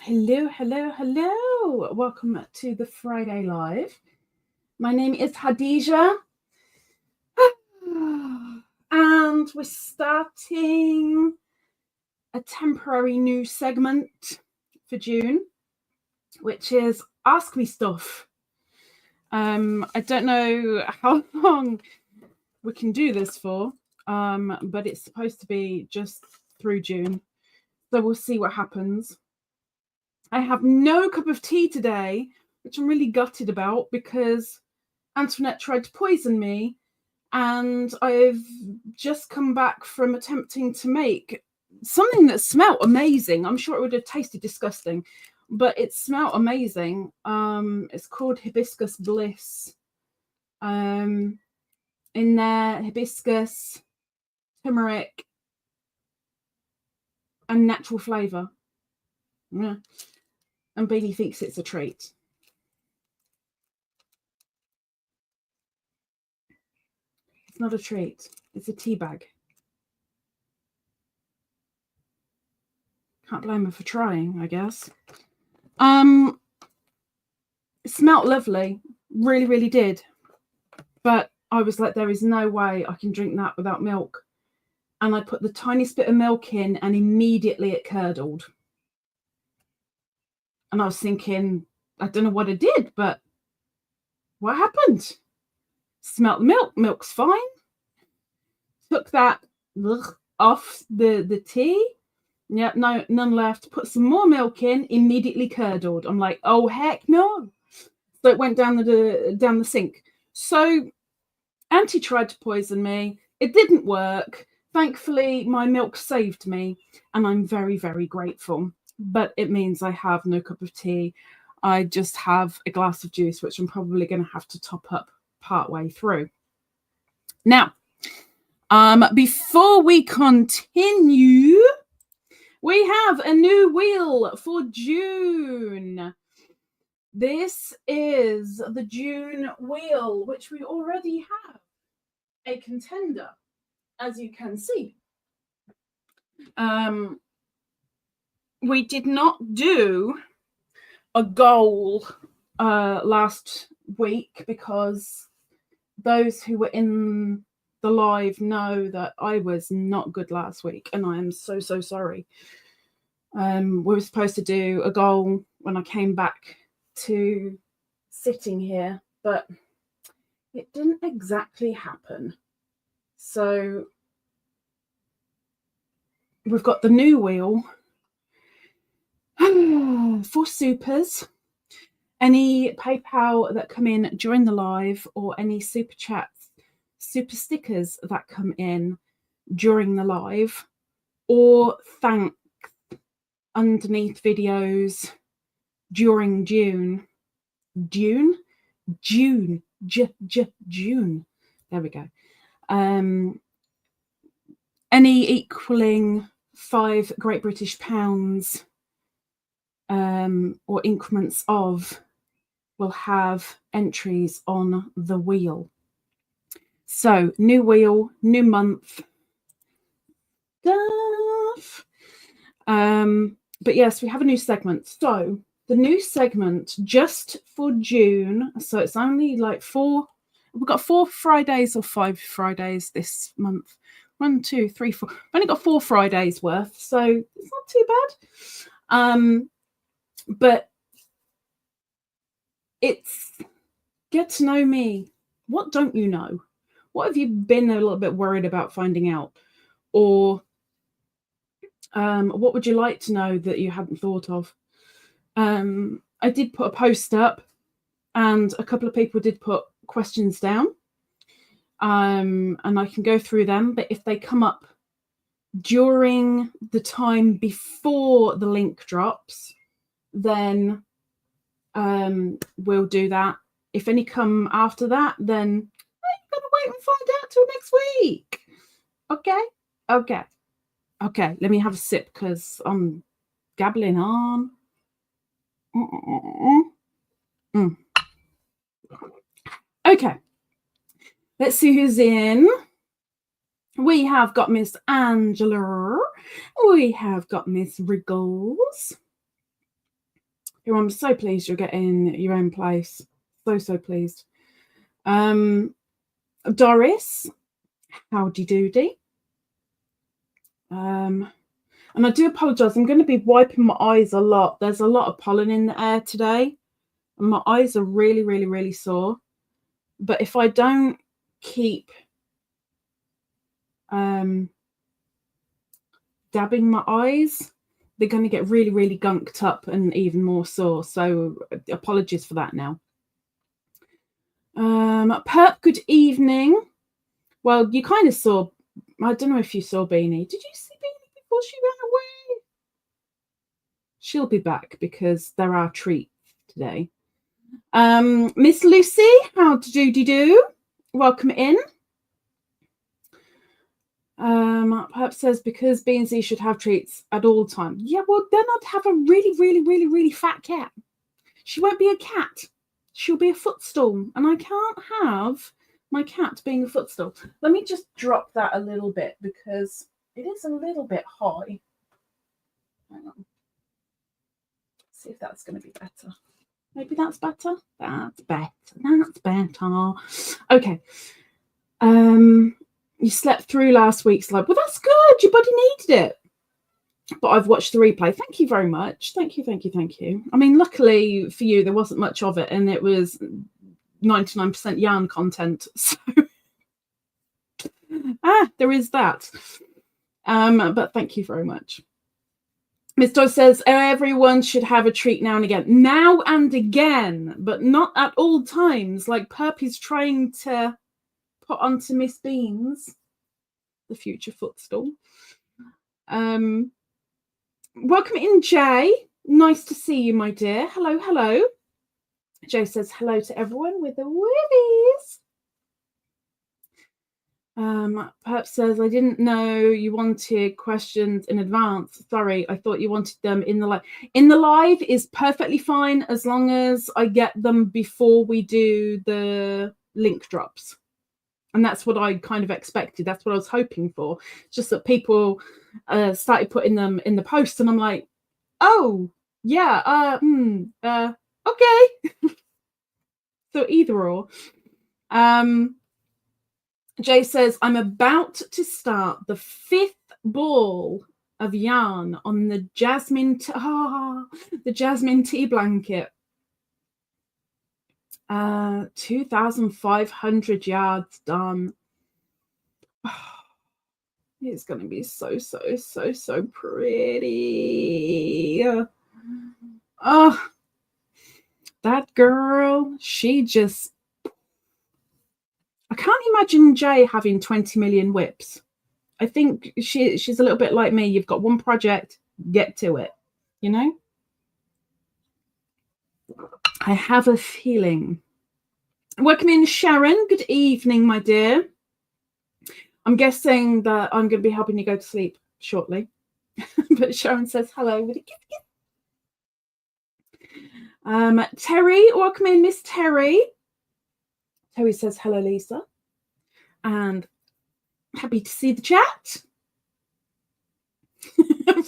Hello, hello, hello. Welcome to the Friday Live. My name is Khadijah. And we're starting a temporary new segment for June, which is Ask Me Stuff. I don't know how long we can do this for, but it's supposed to be just through June. So we'll see what happens. I have no cup of tea today, which I'm really gutted about because Antoinette tried to poison me, and I've just come back from attempting to make something that smelled amazing. I'm sure it would have tasted disgusting, but it smelled amazing. It's called Hibiscus Bliss. In there, hibiscus, turmeric, and natural flavour. Yeah. And Bailey thinks it's a treat. It's not a treat. It's a tea bag. Can't blame her for trying, I guess. It smelled lovely. Really, really did. But I was like, there is no way I can drink that without milk. And I put the tiniest bit of milk in and immediately it curdled. And I was thinking, I don't know what it did, but what happened? Smelt the milk. Milk's fine. Took that off the tea. Yeah, no, none left. Put some more milk in, immediately curdled. I'm like, oh heck no. So it went down the sink. So Auntie tried to poison me. It didn't work. Thankfully, my milk saved me, and I'm very, very grateful. But it means I have no cup of tea. I just have a glass of juice, which I'm probably going to have to top up partway through. Now, before we continue, we have a new wheel for June. This is the June wheel, which we already have a contender, as you can see. We did not do a goal last week because those who were in the live know that I was not good last week, and I am so sorry. We were supposed to do a goal when I came back to sitting here, but it didn't exactly happen. So we've got the new wheel for supers. Any PayPal that come in during the live, or any super chats, super stickers that come in during the live, or thanks underneath videos during June. June. There we go. Any equaling £5 Great British pounds or increments of will have entries on the wheel. So new wheel, new month stuff. But yes, we have a new segment. So the new segment just for June. So it's only like we've got 4 Fridays or 5 Fridays this month. 1, 2, 3, 4. I've only got 4 Fridays worth, so it's not too bad. But it's get to know me. What don't you know? What have you been a little bit worried about finding out? Or what would you like to know that you hadn't thought of? I did put a post up, and a couple of people did put questions down. And I can go through them, but if they come up during the time before the link drops, then we'll do that. If any come after that, then you've got to wait and find out till next week. Okay, let me have a sip because I'm gabbling on. Okay, let's see who's in. We have got Miss Angela. We have got Miss Wriggles. who I'm so pleased you're getting your own place. So pleased. Doris, howdy doody. And I do apologise. I'm going to be wiping my eyes a lot. There's a lot of pollen in the air today, and my eyes are really sore. But if I don't keep dabbing my eyes, they're going to get really gunked up and even more sore. So apologies for that now. Perp, good evening. Well, you kind of saw, I don't know if you saw Beanie. Did you see Beanie before she ran away? She'll be back because there are treats today. Miss Lucy, how do? Welcome in. Perhaps says because B&Z should have treats at all times. Yeah, well, then I'd have a really fat cat. She won't be a cat. She'll be a footstool, and I can't have my cat being a footstool. Let me just drop that a little bit because it is a little bit high. Hang on. See if that's going to be better. Maybe that's better. That's better. Okay. You slept through last week's live. Well, that's good. Your body needed it. But I've watched the replay. Thank you very much. Thank you. I mean, luckily for you, there wasn't much of it, and it was 99% yarn content. So there is that. But thank you very much. Miss Dodd says everyone should have a treat now and again. Now and again, but not at all times. Like Perpy's trying to put onto Miss Beans, the future footstool. Welcome in, Jay. Nice to see you, my dear. Hello. Jay says hello to everyone with the wibbies. Perhaps says, I didn't know you wanted questions in advance. Sorry, I thought you wanted them in the live. In the live is perfectly fine as long as I get them before we do the link drops. And that's what I kind of expected. That's what I was hoping for. Just that people started putting them in the post, and I'm like, oh, yeah, okay. So either or. Jay says, I'm about to start the 5th ball of yarn on the jasmine tea blanket. 2,500 yards done. It's going to be so pretty. Oh, that girl, she just... I can't imagine Jay having 20 million whips. I think she's a little bit like me. You've got one project, get to it, you know? I have a feeling. Welcome in, Sharon. Good evening, my dear. I'm guessing that I'm going to be helping you go to sleep shortly. But Sharon says hello with a gift. Terry, welcome in, Miss Terry. Terry says hello, Lisa. And happy to see the chat.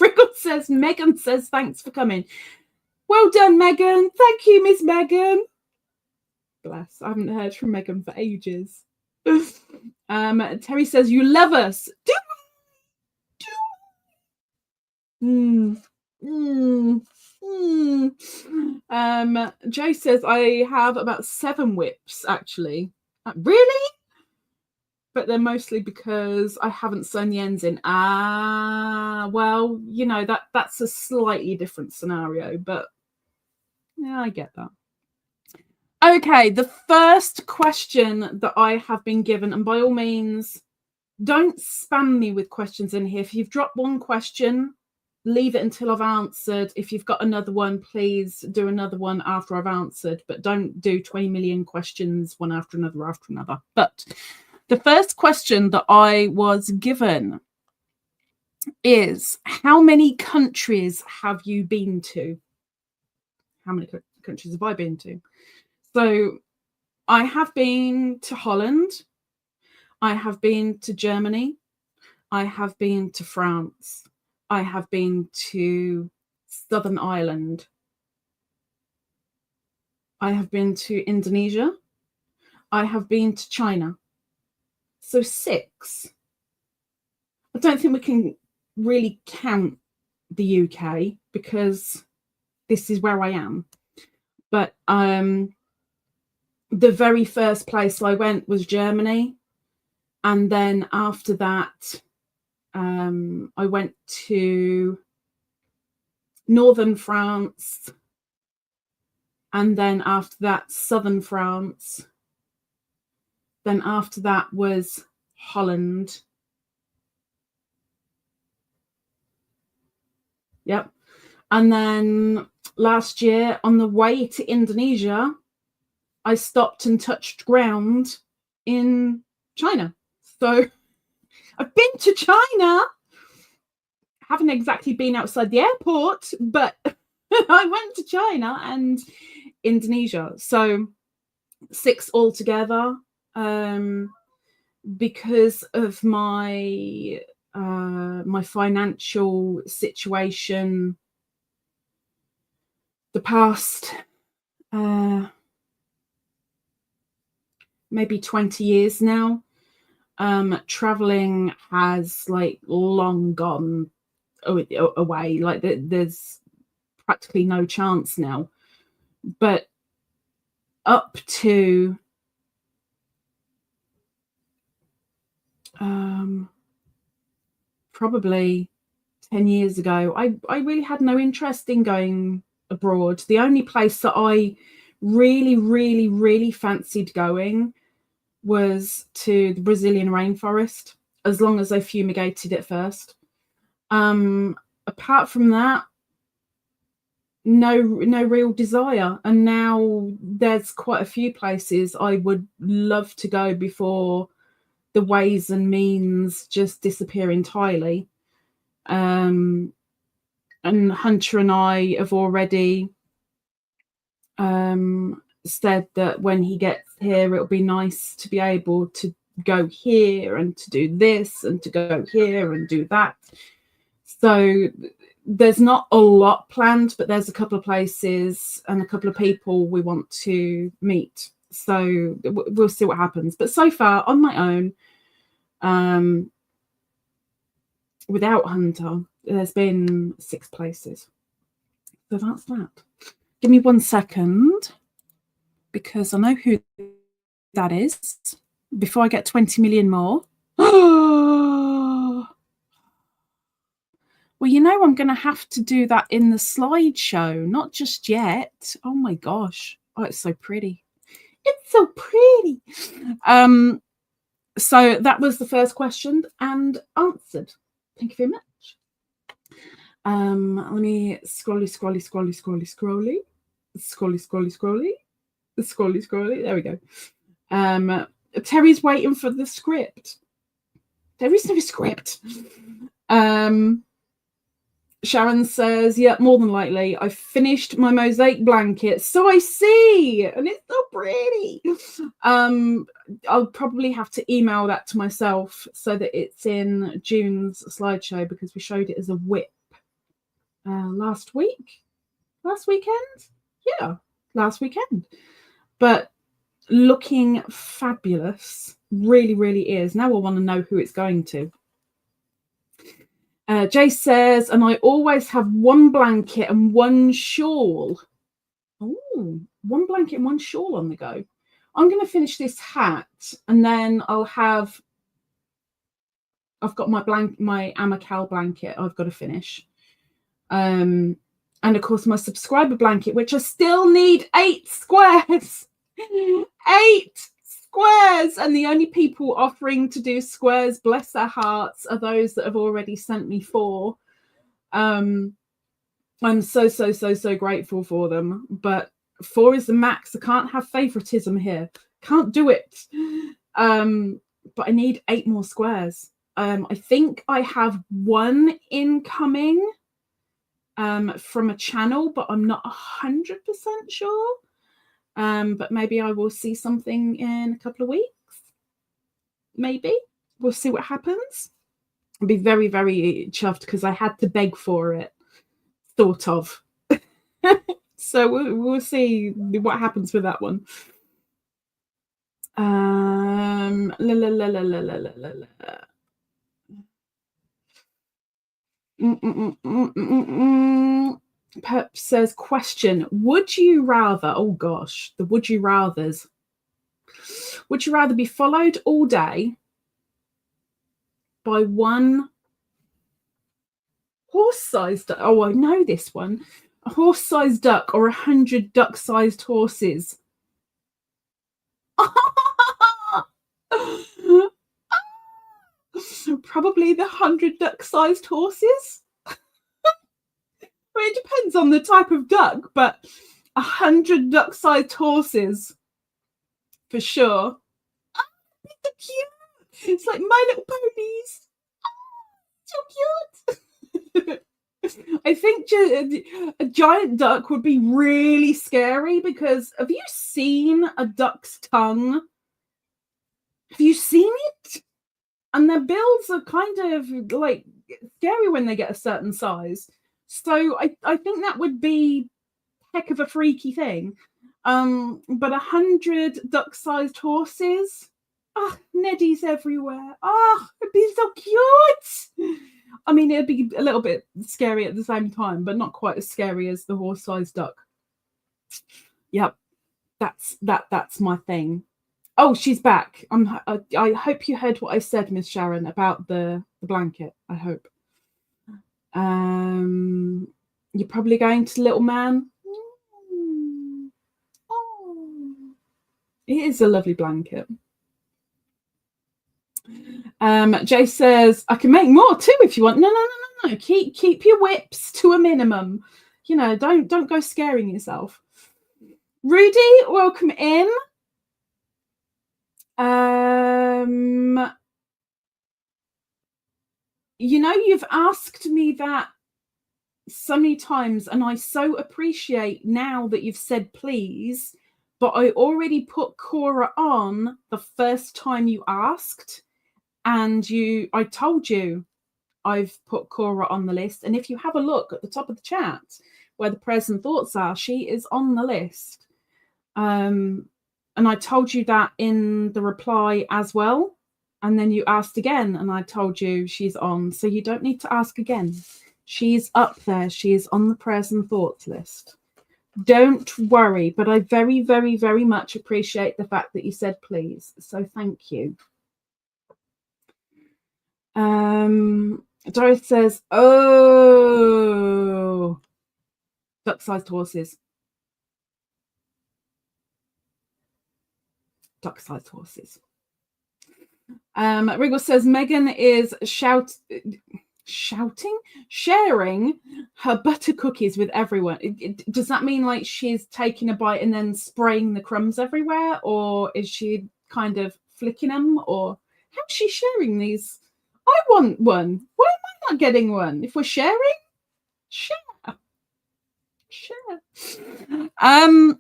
Wriggle says, Megan says, thanks for coming. Well done, Megan. Thank you, Miss Megan. Bless. I haven't heard from Megan for ages. Terry says, you love us. Jay says, I have about 7 whips, actually. Really? But they're mostly because I haven't sewn the ends in. Well, you know, that's a slightly different scenario, but yeah, I get that. Okay, the first question that I have been given, and by all means, don't spam me with questions in here. If you've dropped one question, leave it until I've answered. If you've got another one, please do another one after I've answered, but don't do 20 million questions one after another. But the first question that I was given is, how many countries have you been to? How many countries have I been to? So I have been to Holland. I have been to Germany. I have been to France. I have been to Southern Ireland. I have been to Indonesia. I have been to China. So 6. I don't think we can really count the UK because this is where I am. But the very first place I went was Germany. And then after that, I went to northern France. And then after that, southern France. Then after that was Holland. Yep. And then last year on the way to Indonesia, I stopped and touched ground in China. So I've been to China. Haven't exactly been outside the airport, but I went to China and Indonesia. So 6 altogether. Because of my my financial situation the past maybe 20 years now, traveling has like long gone away. Like there's practically no chance now. But up to probably 10 years ago, I really had no interest in going abroad. The only place that I really fancied going was to the Brazilian rainforest, as long as they fumigated it first. Apart from that, no real desire. And now there's quite a few places I would love to go before the ways and means just disappear entirely. And Hunter and I have already said that when he gets here, it'll be nice to be able to go here and to do this and to go here and do that. So there's not a lot planned, but there's a couple of places and a couple of people we want to meet. So we'll see what happens. But so far, on my own, without Hunter, there's been 6 places. So that's that. Give me 1 second, because I know who that is, before I get 20 million more. Well, you know, I'm going to have to do that in the slideshow, not just yet. Oh my gosh. Oh, it's so pretty. It's so pretty. So that was the first question and answered. Thank you very much. Let me scrolly. There we go. Terry's waiting for the script. There is no script. Sharon says, yeah, more than likely. I finished my mosaic blanket. So I see. And it's so pretty. I'll probably have to email that to myself so that it's in June's slideshow, because we showed it as a whip last weekend. Yeah, last weekend. But looking fabulous. Really is. Now I want to know who it's going to. Jay says, and I always have 1 blanket and 1 shawl. Oh, 1 blanket and 1 shawl on the go. I'm going to finish this hat, and then I've got my Amacal blanket I've got to finish. And of course my subscriber blanket, which I still need 8 squares. 8 squares, and the only people offering to do squares, bless their hearts, are those that have already sent me 4. I'm so grateful for them, but 4 is the max. I can't have favoritism here, can't do it. But I need 8 more squares. I think I have 1 incoming from a channel, but I'm not 100% sure. But maybe I will see something in a couple of weeks. Maybe. We'll see what happens. I'll be very chuffed, because I had to beg for it. Sort of. So we'll see what happens with that one. Pep says, question, would you rather, oh gosh, the would you rathers. Would you rather be followed all day by one horse-sized, oh, I know this one, a horse-sized duck or 100 duck-sized horses? Probably the 100 duck-sized horses. It depends on the type of duck, but 100 duck-sized horses for sure. Oh, they're cute. It's like My Little Ponies. Oh, so cute. I think a giant duck would be really scary because have you seen a duck's tongue? Have you seen it? And their bills are kind of like scary when they get a certain size. So I think that would be heck of a freaky thing. But 100 duck-sized horses, oh, Neddies everywhere. Oh, it'd be so cute. I mean, it'd be a little bit scary at the same time, but not quite as scary as the horse-sized duck. Yep, that's my thing. Oh, she's back. I hope you heard what I said, Miss Sharon, about the blanket. I hope. You're probably going to Little Man. Oh, it is a lovely blanket. Jay says, I can make more too if you want. No. Keep your whips to a minimum. You know, don't go scaring yourself. Rudy, welcome in. You know, you've asked me that so many times, and I so appreciate now that you've said please, but I already put Cora on the first time you asked, and I told you I've put Cora on the list. And if you have a look at the top of the chat where the present thoughts are, she is on the list. And I told you that in the reply as well. And then you asked again, and I told you she's on. So you don't need to ask again. She's up there. She is on the present thoughts list. Don't worry, but I very, very, very much appreciate the fact that you said please. So thank you. Doris says, oh, duck-sized horses. Duck-sized horses. Wriggle says Megan is sharing her butter cookies with everyone. Does that mean like she's taking a bite and then spraying the crumbs everywhere, or is she kind of flicking them, or how's she sharing these? I want one. Why am I not getting one? If we're sharing, share.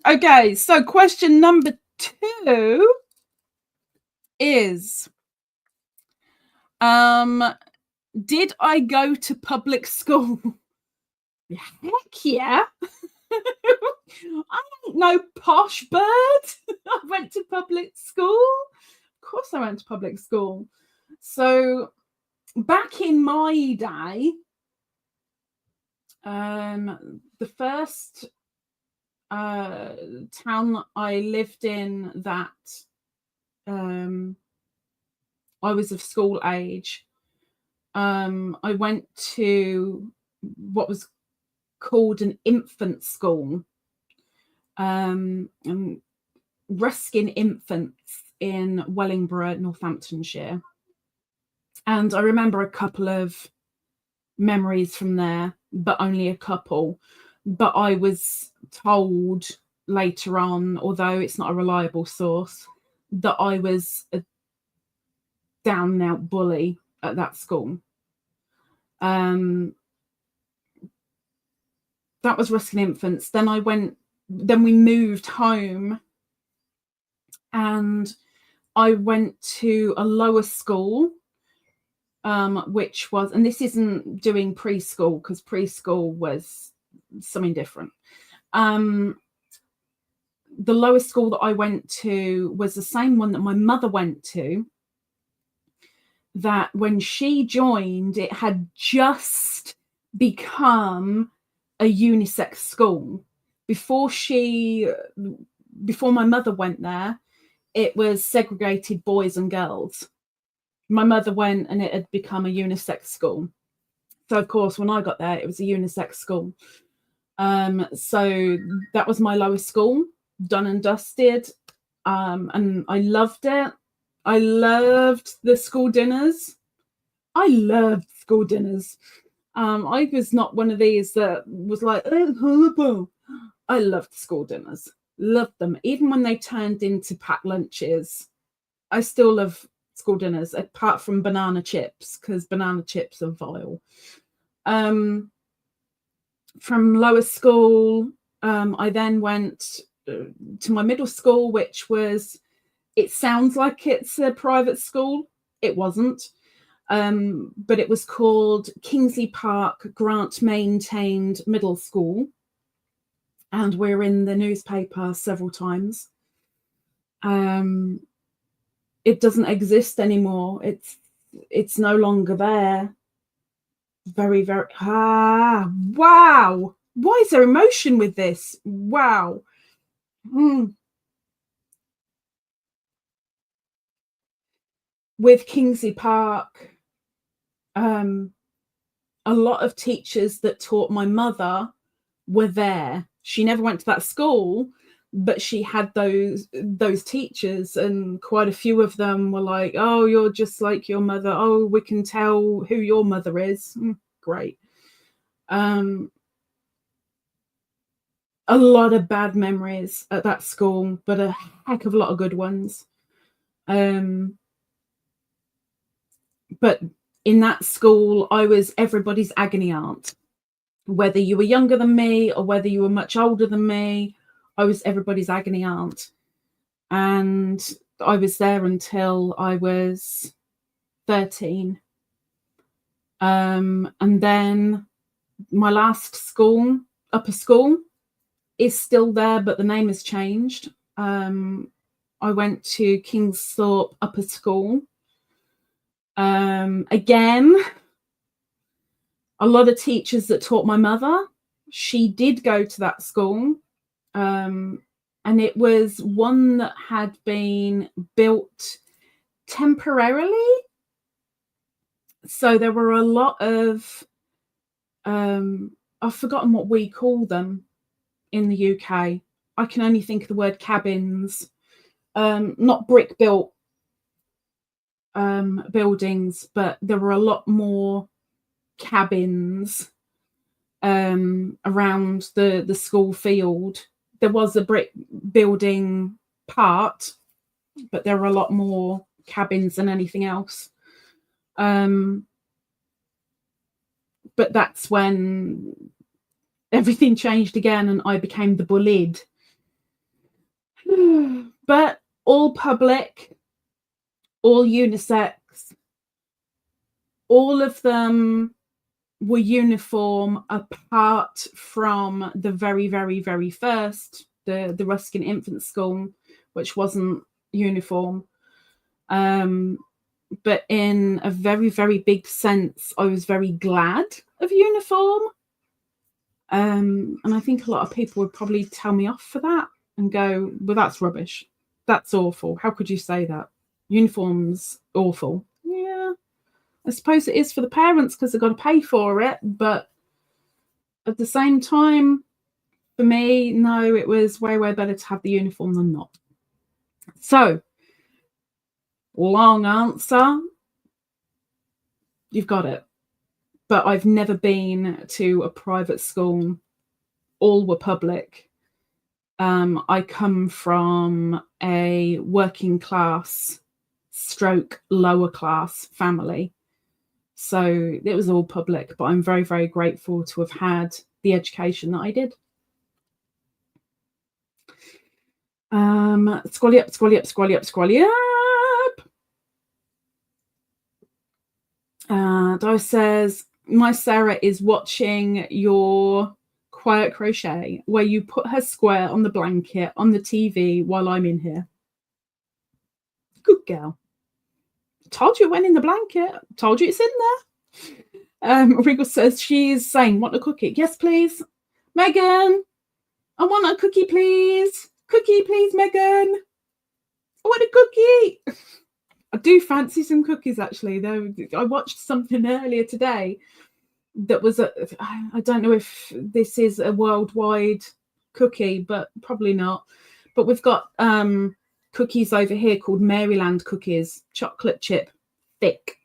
Okay, so question number 2 is did I go to public school? Heck yeah. I ain't no posh bird. I went to public school. Of course I went to public school. So back in my day, the first town I lived in that I was of school age, I went to what was called an infant school, Ruskin Infants in Wellingborough, Northamptonshire. And I remember a couple of memories from there, but only a couple. But I was told later on, although it's not a reliable source, that I was a down and out bully at that school. That was Ruskin Infants. Then we moved home, and I went to a lower school, which was, and this isn't doing preschool because preschool was something different. The lowest school that I went to was the same one that my mother went to, that when she joined, it had just become a unisex school. Before my mother went there, it was segregated boys and girls. My mother went and it had become a unisex school. So, of course, when I got there, it was a unisex school. So that was my lowest school, done and dusted. And I loved it. I loved the school dinners. I loved school dinners. I was not one of these that was like, it's horrible. I loved school dinners. Loved them. Even when they turned into packed lunches, I still love school dinners, apart from banana chips, because banana chips are vile. From lower school, I then went to my middle school, which was, it sounds like it's a private school. It wasn't. But it was called Kingsley Park Grant Maintained Middle School. And we're in the newspaper several times. It doesn't exist anymore. It's no longer there. Very, very, wow. Why is there emotion with this? Wow. With Kingsley Park, a lot of teachers that taught my mother were there. She never went to that school, but she had those teachers, and quite a few of them were like, oh, you're just like your mother. Oh, we can tell who your mother is. Great. A lot of bad memories at that school, but a heck of a lot of good ones. But in that school, I was everybody's agony aunt. Whether you were younger than me or whether you were much older than me, I was everybody's agony aunt. And I was there until I was 13. And then my last school, upper school, is still there, but the name has changed. I went to Kingsthorpe Upper School. Again, a lot of teachers that taught my mother, she did go to that school. And it was one that had been built temporarily. So there were a lot of, I've forgotten what we call them in the UK. I can only think of the word cabins, not brick built buildings, but there were a lot more cabins around the school field. There was a brick building part, but there were a lot more cabins than anything else. But that's when everything changed again and I became the bullied. But all public, all unisex, all of them were uniform apart from the very, very, very first, the Ruskin Infant School, which wasn't uniform. But in a very, very big sense, I was very glad of uniform. And I think a lot of people would probably tell me off for that and go, well, that's rubbish. That's awful. How could you say that? Uniform's awful. Yeah, I suppose it is for the parents because they've got to pay for it. But at the same time, for me, no, it was way, way better to have the uniform than not. So, long answer, you've got it. But I've never been to a private school. All were public. I come from a working class stroke lower class family. So it was all public, but I'm very, very grateful to have had the education that I did. Squally up, squally up, squally up, squally up. Di says, my Sarah is watching your quiet crochet where you put her square on the blanket on the TV while I'm in here. Good girl. Told you it went in the blanket. Told you it's in there. Wriggle says she's saying, want a cookie? Yes, please. Megan, I want a cookie, please. Cookie, please, Megan. I want a cookie. I do fancy some cookies, actually. Though I watched something earlier today that was I don't know if this is a worldwide cookie, but probably not. But we've got cookies over here called Maryland cookies, chocolate chip, thick.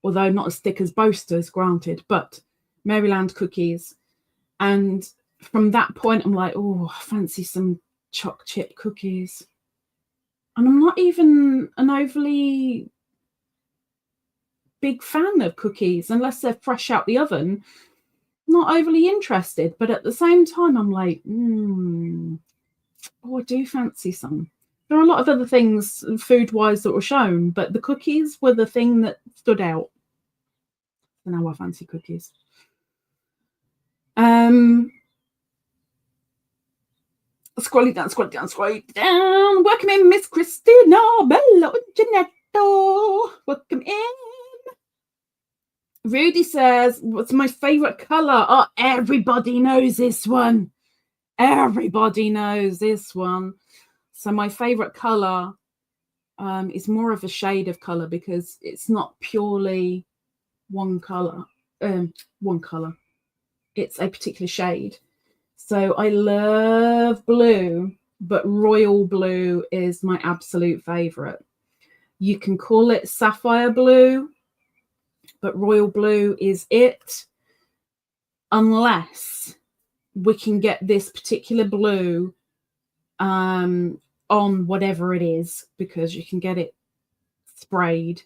Although not as thick as Boasters, granted, but Maryland cookies. And from that point, I'm like, oh, I fancy some choc chip cookies. And I'm not even an overly big fan of cookies unless they're fresh out the oven. Not overly interested, but at the same time, I'm like, I do fancy some. There are a lot of other things food-wise that were shown, but the cookies were the thing that stood out. So now I fancy cookies. Scrolling down. Welcome in, Miss Christina, Bella, Janetto. Welcome in. Rudy says, what's my favourite colour? Oh, everybody knows this one. Everybody knows this one. So my favourite colour is more of a shade of colour because it's not purely one colour. It's a particular shade. So I love blue, but royal blue is my absolute favourite. You can call it sapphire blue, but royal blue is it, unless we can get this particular blue on whatever it is, because you can get it sprayed.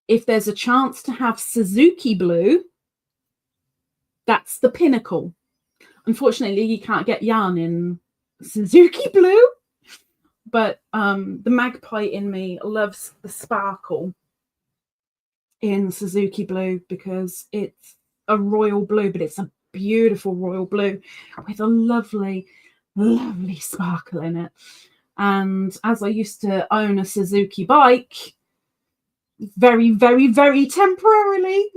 If there's a chance to have Suzuki blue, that's the pinnacle. Unfortunately, you can't get yarn in Suzuki blue, but the magpie in me loves the sparkle in Suzuki blue because it's a royal blue, but it's a beautiful royal blue with a lovely, lovely sparkle in it. And as I used to own a Suzuki bike, very, very, very temporarily,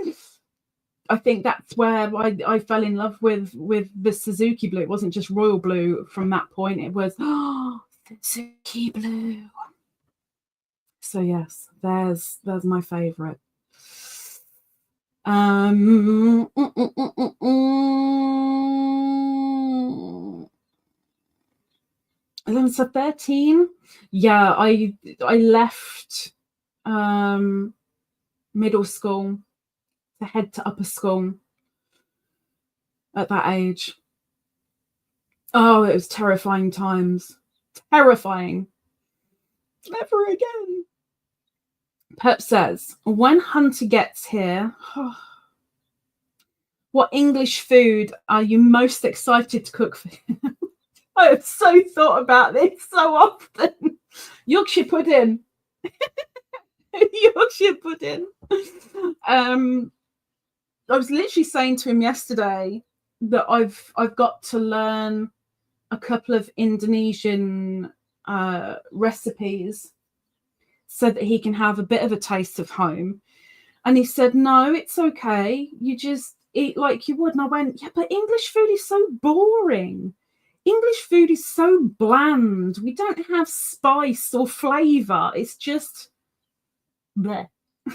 I think that's where I fell in love with the Suzuki blue. It wasn't just royal blue from that point. It was Suzuki blue. So yes, there's my favourite. 11 to 13. Yeah, I left middle school to head to upper school at that age. Oh, it was terrifying times. Terrifying. Never again. Pep says, when Hunter gets here, what English food are you most excited to cook for him? I have so thought about this so often. Yorkshire pudding. Yorkshire pudding. I was literally saying to him yesterday that I've got to learn a couple of Indonesian recipes so that he can have a bit of a taste of home. And he said, no, it's okay. You just eat like you would. And I went, yeah, but English food is so boring. English food is so bland. We don't have spice or flavour. It's just bleh.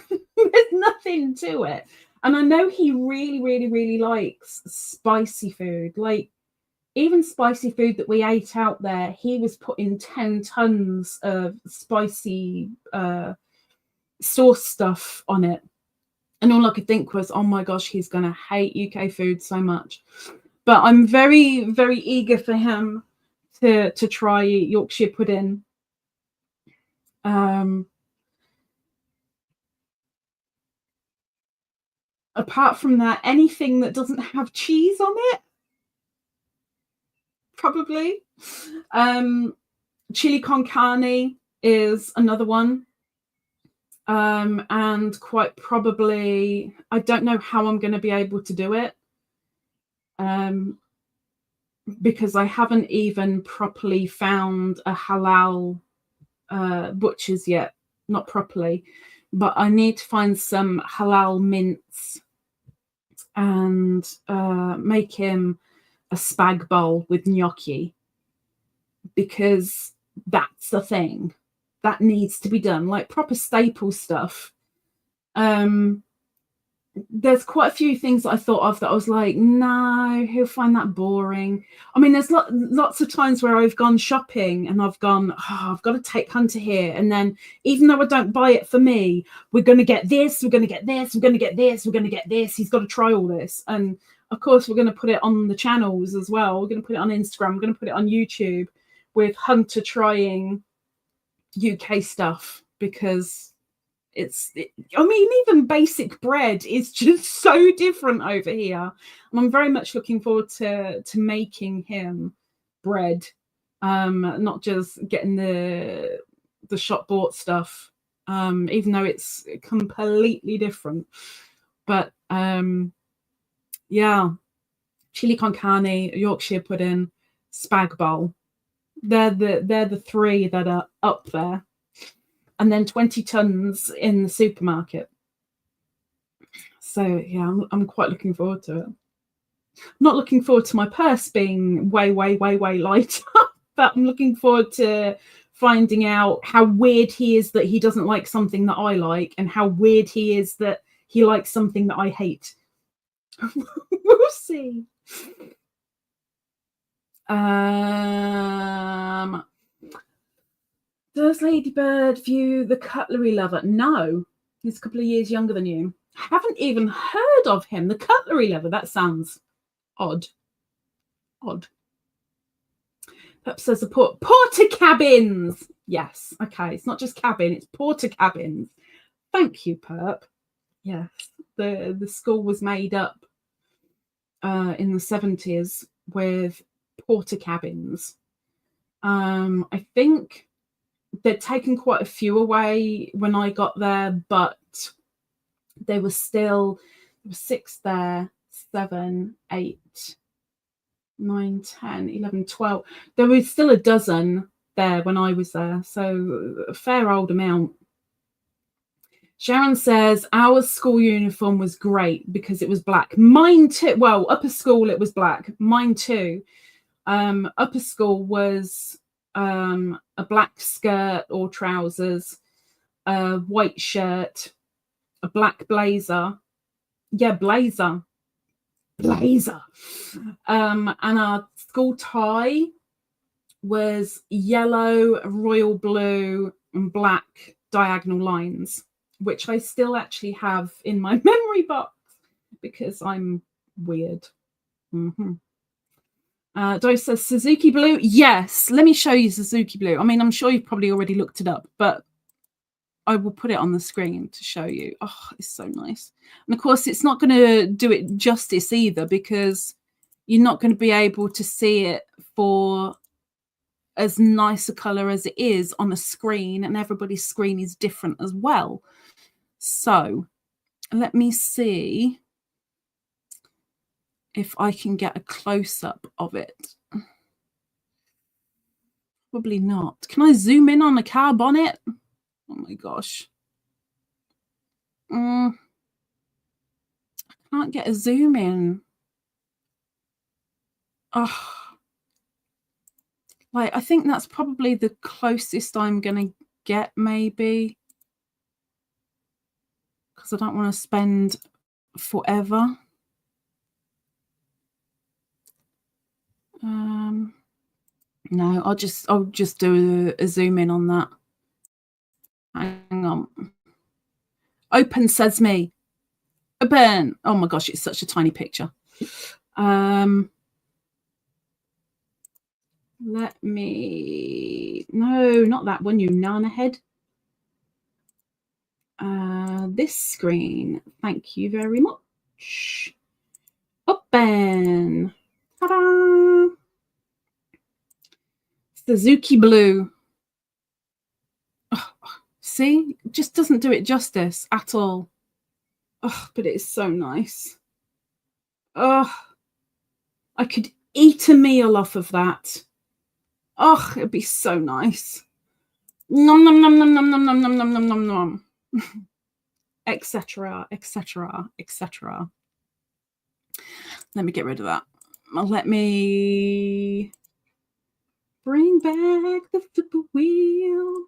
There's nothing to it. And I know he really, really, really likes spicy food. Like, even spicy food that we ate out there, he was putting 10 tons of spicy sauce stuff on it. And all I could think was, oh my gosh, he's going to hate UK food so much. But I'm very, very eager for him to try Yorkshire pudding. Apart from that, anything that doesn't have cheese on it, probably. Chili con carne is another one. And quite probably, I don't know how I'm going to be able to do it. because I haven't even properly found a halal butcher's yet. Not properly, but I need to find some halal mince and make him a spag bowl with gnocchi, because that's the thing that needs to be done, like proper staple stuff. There's quite a few things that I thought of that I was like, no, he'll find that boring. I mean, there's lots of times where I've gone shopping and I've gone, oh, I've got to take Hunter here. And then even though I don't buy it for me, we're going to get this, we're going to get this, we're going to get this, we're going to get this. He's got to try all this. And of course, we're going to put it on the channels as well. We're going to put it on Instagram. We're going to put it on YouTube with Hunter trying UK stuff, because I mean, even basic bread is just so different over here. And I'm very much looking forward to making him bread, not just getting the shop bought stuff, even though it's completely different. But yeah, chili con carne, Yorkshire pudding, spag bowl. They're the three that are up there. And then 20 tons in the supermarket. So yeah, I'm quite looking forward to it. I'm not looking forward to my purse being way lighter, but I'm looking forward to finding out how weird he is that he doesn't like something that I like, and how weird he is that he likes something that I hate. We'll see. Does Ladybird view the cutlery lover? No, he's a couple of years younger than you. I haven't even heard of him. The cutlery lover, that sounds odd. Perp says the porter cabins. Yes, okay, it's not just cabin, it's porter cabins. Thank you, Perp. Yes, the school was made up in the 70s with porter cabins. I think they'd taken quite a few away when I got there, but there were 6 there, 7, 8, 9, 10, 11, 12. There was still a dozen there when I was there, so a fair old amount. Sharon says, our school uniform was great because it was black. Mine too. Well, upper school, it was black. Mine too. Upper school was a black skirt or trousers, a white shirt, a black blazer. Yeah, blazer. And our school tie was yellow, royal blue, and black diagonal lines, which I still actually have in my memory box because I'm weird. Dose says Suzuki Blue. Yes, let me show you Suzuki Blue. I mean, I'm sure you've probably already looked it up, but I will put it on the screen to show you. Oh, it's so nice. And of course, it's not going to do it justice either, because you're not going to be able to see it for as nice a color as it is on a screen, and everybody's screen is different as well. So let me see if I can get a close-up of it. Probably not. Can I zoom in on the car bonnet? Oh my gosh. I can't get a zoom in. Oh, like, I think that's probably the closest I'm gonna get, maybe, because I don't want to spend forever. No, I'll just do a zoom in on that. Hang on. Open Sesame. Open. Oh my gosh, it's such a tiny picture. Let me. No, not that one, you nana head. This screen. Thank you very much. Open. Ta-da! Suzuki Blue. Oh, see, it just doesn't do it justice at all. Oh, but it is so nice. Oh, I could eat a meal off of that. Oh, it'd be so nice. Nom nom nom nom nom nom nom nom nom nom nom nom. Etc. etc. etc. Let me get rid of that. Let me bring back the flipper wheel.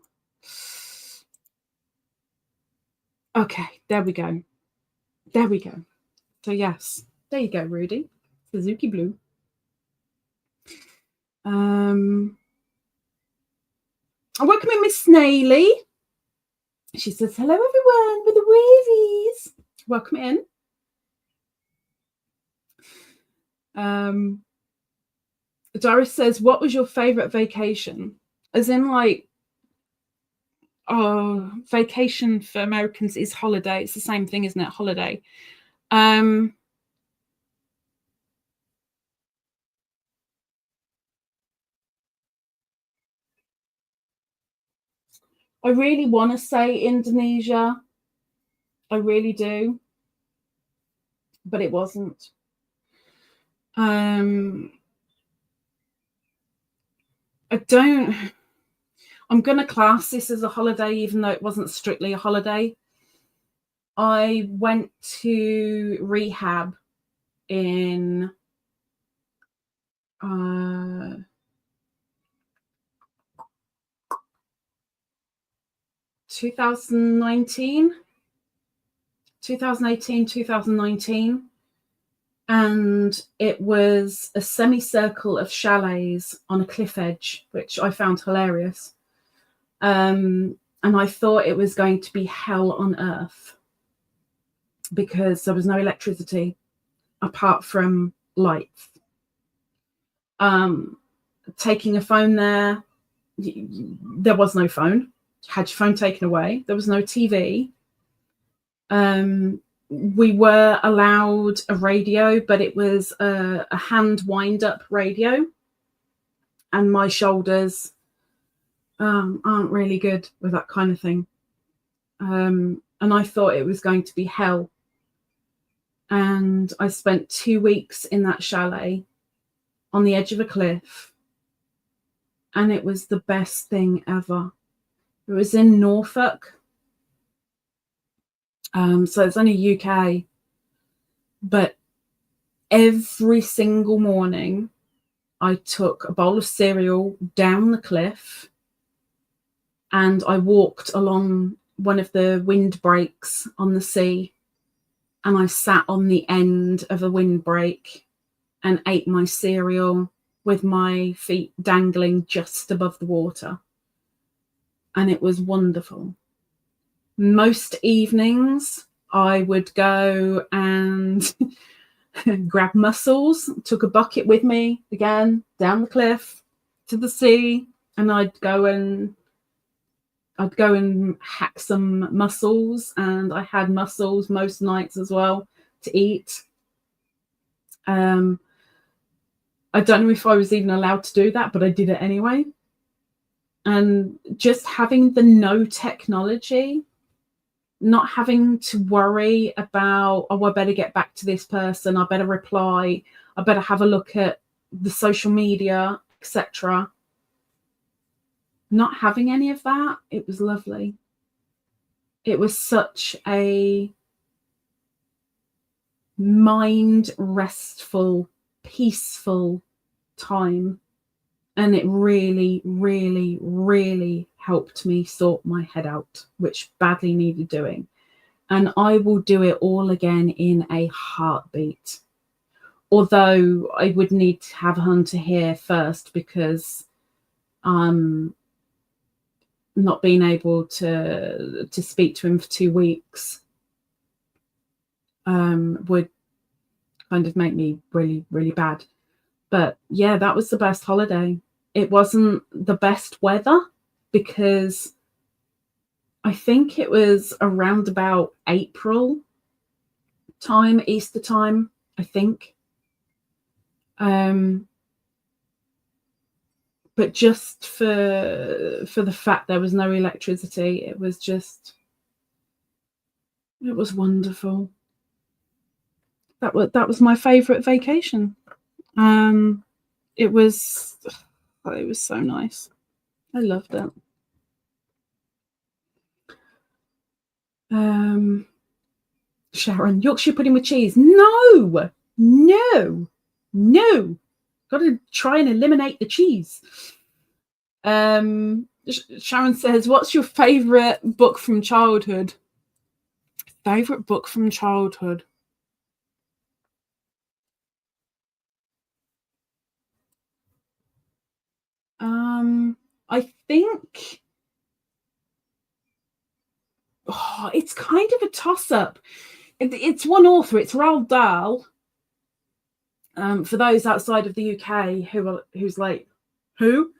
Okay, there we go. There we go. So yes, there you go, Rudy. Suzuki Blue. Welcome in, Miss Snaily. She says, hello, everyone, with the wavies. Welcome in. Doris says, what was your favourite vacation? As in, like, oh, vacation for Americans is holiday. It's the same thing, isn't it? Holiday. I really want to say Indonesia. I really do. But it wasn't. I'm going to class this as a holiday, even though it wasn't strictly a holiday. I went to rehab in 2018, 2019. And it was a semicircle of chalets on a cliff edge, which I found hilarious. And I thought it was going to be hell on earth because there was no electricity apart from lights. Taking a phone there was no phone. You had your phone taken away. There was no TV. We were allowed a radio, but it was a hand wind-up radio, and my shoulders aren't really good with that kind of thing. And I thought it was going to be hell. And I spent 2 weeks in that chalet on the edge of a cliff, and it was the best thing ever. It was in Norfolk. So it's only UK, but every single morning I took a bowl of cereal down the cliff and I walked along one of the windbreaks on the sea, and I sat on the end of a windbreak and ate my cereal with my feet dangling just above the water. And it was wonderful. Most evenings I would go and grab mussels, took a bucket with me again down the cliff to the sea, and I'd go and hack some mussels, and I had mussels most nights as well to eat. I don't know if I was even allowed to do that, but I did it anyway. And just having the no technology, not having to worry about, oh, I better get back to this person, I better reply, I better have a look at the social media, etc. Not having any of that, it was lovely. It was such a mind restful, peaceful time. And it really, really, really helped me sort my head out, which badly needed doing. And I will do it all again in a heartbeat. Although I would need to have Hunter here first, because not being able to speak to him for 2 weeks would kind of make me really, really bad. But yeah, that was the best holiday. It wasn't the best weather because I think it was around about April time, Easter time, I think. But just for the fact there was no electricity, it was wonderful. That was my favourite vacation. It was so nice. I loved it. Sharon, Yorkshire pudding with cheese. No. Got to try and eliminate the cheese. Sharon says, what's your favourite book from childhood? Favourite book from childhood? I think it's kind of a toss-up. It's one author. It's Roald Dahl. For those outside of the UK who's like, who?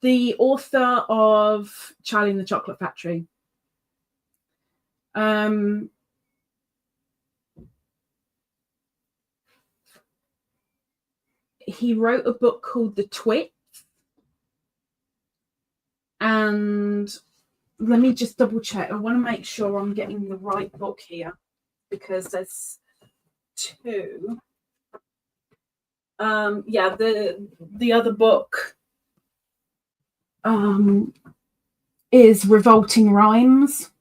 The author of Charlie and the Chocolate Factory. He wrote a book called The Twits. And let me just double check. I want to make sure I'm getting the right book here, because there's two. Yeah, the other book is Revolting Rhymes.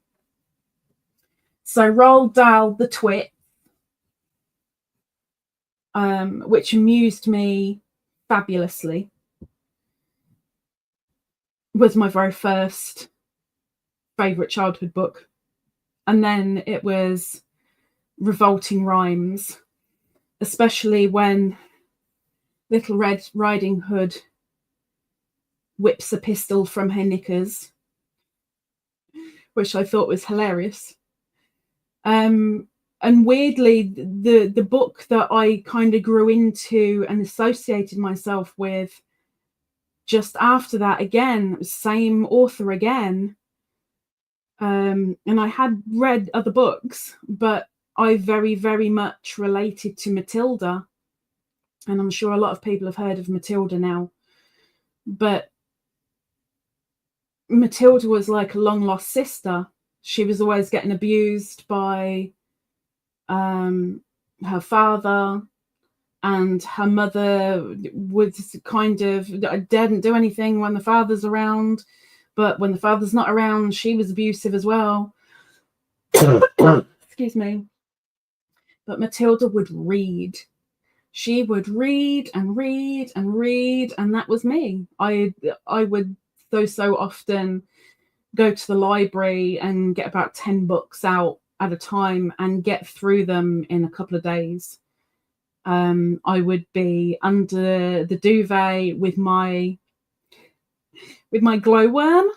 So Roald Dahl, The Twit, which amused me fabulously, was my very first favourite childhood book. And then it was Revolting Rhymes, especially when Little Red Riding Hood whips a pistol from her knickers, which I thought was hilarious. And weirdly, the book that I kind of grew into and associated myself with just after that, again, same author again. And I had read other books, but I very, very much related to Matilda. And I'm sure a lot of people have heard of Matilda now. But Matilda was like a long lost sister. She was always getting abused by her father, and her mother was kind of didn't do anything when the father's around, but when the father's not around, she was abusive as well. Excuse me. But Matilda would read. She would read and read and read, and that was me. I would so often go to the library and get about 10 books out at a time and get through them in a couple of days. I would be under the duvet with my glowworm,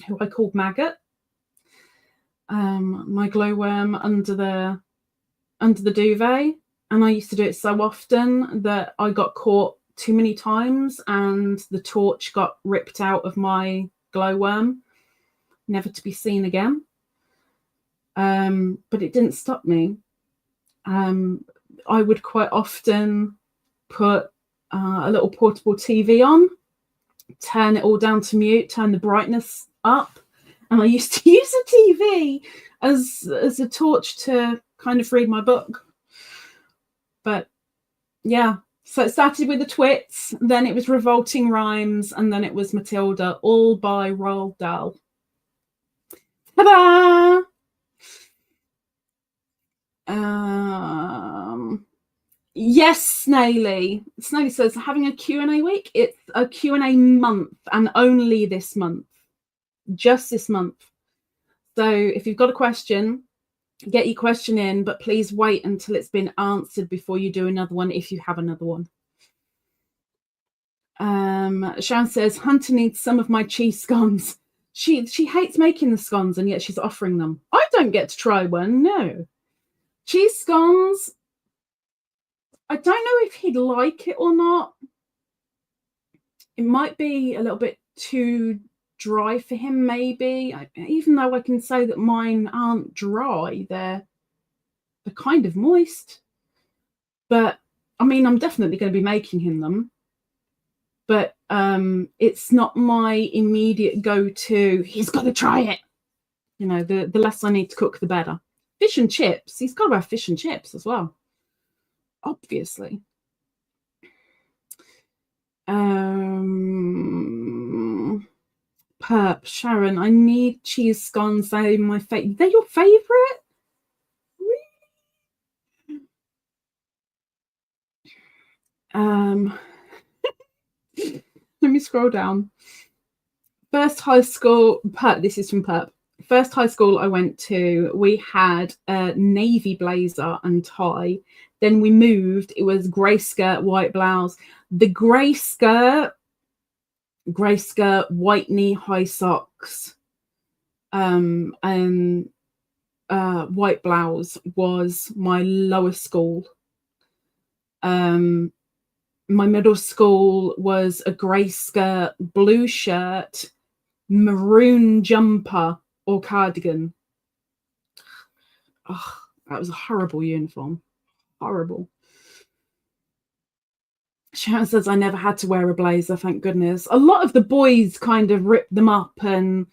who I called Maggot. My glowworm under the duvet, and I used to do it so often that I got caught too many times, and the torch got ripped out of my glowworm, never to be seen again. But it didn't stop me. I would quite often put a little portable TV on, turn it all down to mute, turn the brightness up, and I used to use a TV as a torch to kind of read my book. But yeah, so it started with The Twits, then it was Revolting Rhymes, and then it was Matilda, all by Roald Dahl. Ta-da! Yes, Snaily. Snaily says, having a Q&A week? It's a Q&A month, and only this month. Just this month. So if you've got a question, get your question in, but please wait until it's been answered before you do another one, if you have another one. Sharon says, Hunter needs some of my cheese scones. She hates making the scones, and yet she's offering them. I don't get to try one, no. Cheese scones, I don't know if he'd like it or not. It might be a little bit too dry for him, maybe. Even though I can say that mine aren't dry, they're kind of moist. But I mean, I'm definitely going to be making him them. But it's not my immediate go-to. He's got to try it. You know, the less I need to cook, the better. Fish and chips. He's got to have fish and chips as well. Obviously. Perp, Sharon, I need cheese scones. They're my favorite. They're your favorite? Let me scroll down. First high school, Perp, this is from Perp. First high school I went to, we had a navy blazer and tie. Then we moved, it was grey skirt, white blouse. The grey skirt, white knee-high socks, and white blouse was my lower school. My middle school was a grey skirt, blue shirt, maroon jumper or cardigan. Oh, that was a horrible uniform. Horrible. Sharon says I never had to wear a blazer, thank goodness. A lot of the boys kind of ripped them up and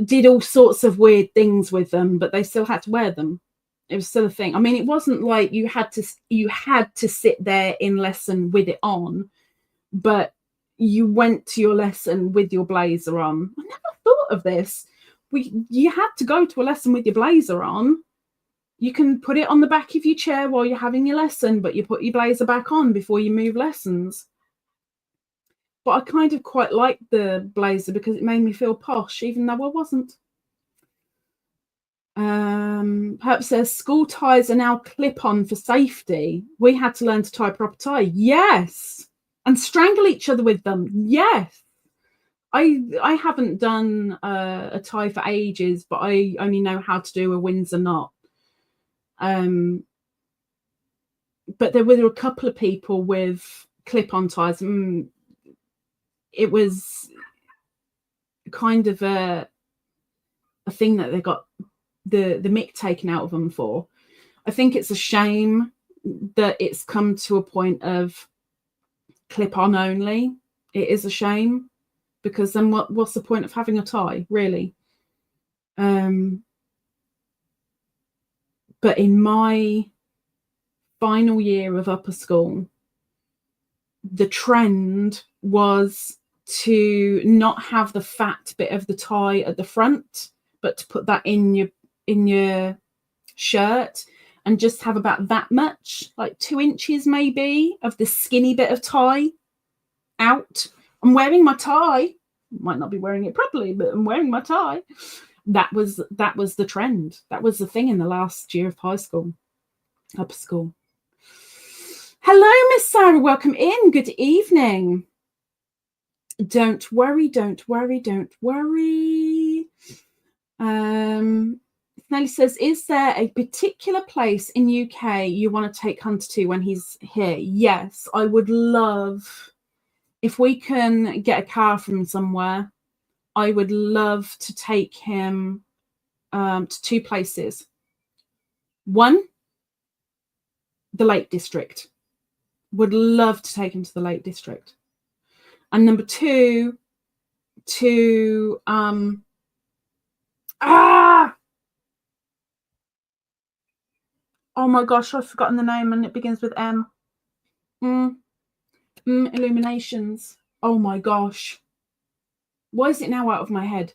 did all sorts of weird things with them, but they still had to wear them. It was still a thing. I mean, it wasn't like you had to sit there in lesson with it on, but you went to your lesson with your blazer on. I never thought of this. You had to go to a lesson with your blazer on. You can put it on the back of your chair while you're having your lesson, but you put your blazer back on before you move lessons. But I kind of quite liked the blazer because it made me feel posh, even though I wasn't. Perhaps says school ties are now clip-on for safety. We had to learn to tie a proper tie. Yes. And strangle each other with them. Yes. I haven't done a tie for ages, but I only know how to do a Windsor knot. But there were a couple of people with clip-on ties. It was kind of a thing that they got the mick taken out of them for. I think it's a shame that it's come to a point of clip-on only. It is a shame, because then what's the point of having a tie, really? But in my final year of upper school, the trend was to not have the fat bit of the tie at the front, but to put that in your shirt and just have about that much, like 2 inches maybe, of the skinny bit of tie out. I'm wearing my tie. Might not be wearing it properly, but I'm wearing my tie. That was the trend. That was the thing in the last year of high school, upper school. Hello, Miss Sarah. Welcome in. Good evening. Don't worry. Nelly says, is there a particular place in UK you want to take Hunter to when he's here? Yes, I would love, if we can get a car from somewhere, I would love to take him to 2 places. One, the Lake District. Would love to take him to the Lake District. And number 2, to oh my gosh, I've forgotten the name and it begins with M. Illuminations. Oh my gosh. Why is it now out of my head?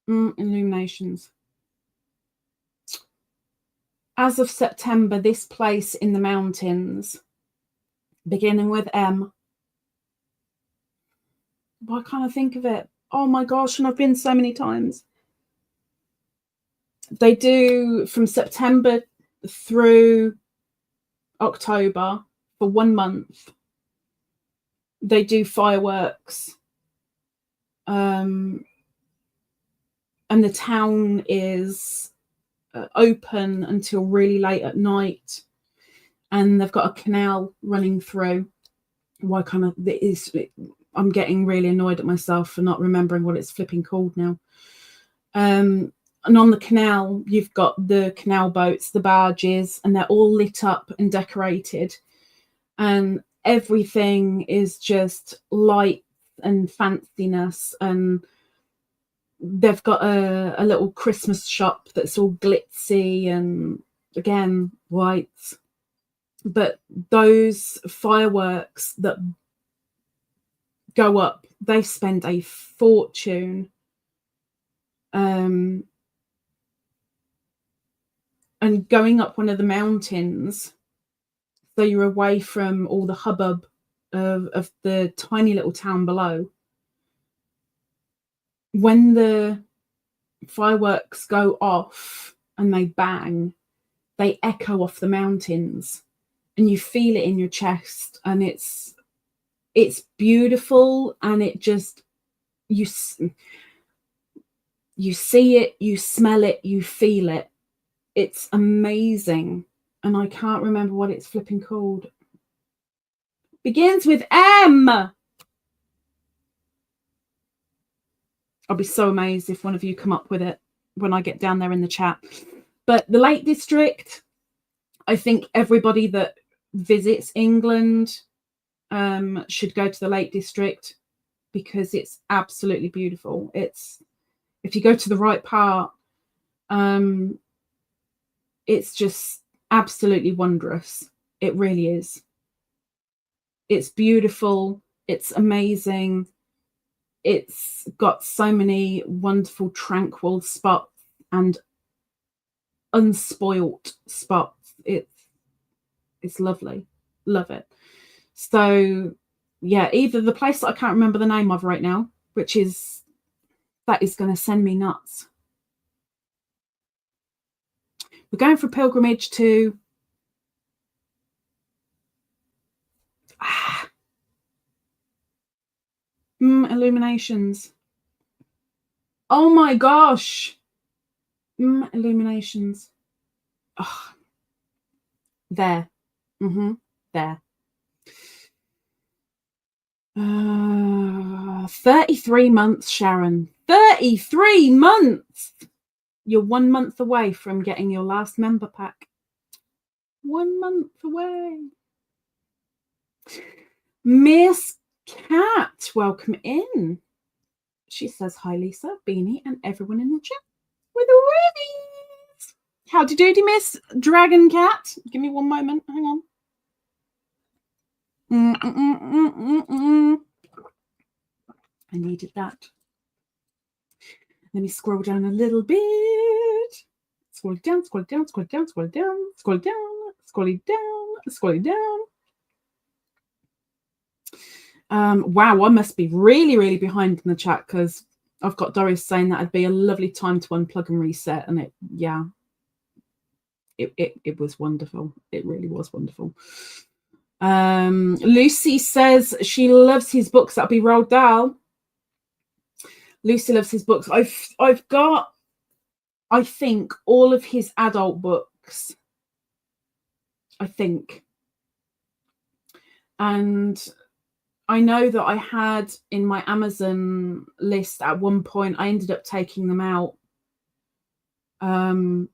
Illuminations. As of September, this place in the mountains, beginning with M. Why can't I think of it? Oh my gosh, and I've been so many times. They do from September through October for 1 month. They do fireworks. And the town is open until really late at night. And they've got a canal running through. Why can't I? I'm getting really annoyed at myself for not remembering what it's flipping called now. And on the canal, you've got the canal boats, the barges, and they're all lit up and decorated. And everything is just light and fanciness. And they've got a little Christmas shop that's all glitzy and, again, lights. But those fireworks that go up. They spend a fortune. And going up one of the mountains, so you're away from all the hubbub of the tiny little town below. When the fireworks go off and they bang, they echo off the mountains, and you feel it in your chest, and it's beautiful, and it just you see it, you smell it, you feel it. It's amazing, and I can't remember what it's flipping called. Begins with M. I'll be so amazed if one of you come up with it when I get down there in the chat. But the Lake District, I think everybody that visits England should go to the Lake District, because it's absolutely beautiful. It's, if you go to the right part, it's just absolutely wondrous. It really is. It's beautiful. It's amazing. It's got so many wonderful, tranquil spots and unspoilt spots. It's lovely. Love it. So yeah, either the place that I can't remember the name of right now, that is going to send me nuts. We're going for a pilgrimage to Illuminations. Oh my gosh. Illuminations. Oh, there. There. 33 months, Sharon. 33 months. You're 1 month away from getting your last member pack. 1 month away. Miss Cat, welcome in. She says, hi, Lisa, Beanie, and everyone in the chat with the ribbies. Howdy doody, Miss Dragon Cat. Give me 1 moment. Hang on. I needed that. Let me scroll down a little bit. Scroll it down, scroll it down, scroll it down, scroll it down, scroll it down, scroll it down, scroll it down. Wow, I must be really, really behind in the chat, because I've got Doris saying that it'd be a lovely time to unplug and reset, and it was wonderful. It really was wonderful. Lucy says she loves his books. That'll be Roald Dahl. Lucy loves his books. I've got, I think, all of his adult books. I think. And I know that I had in my Amazon list at one point, I ended up taking them out. I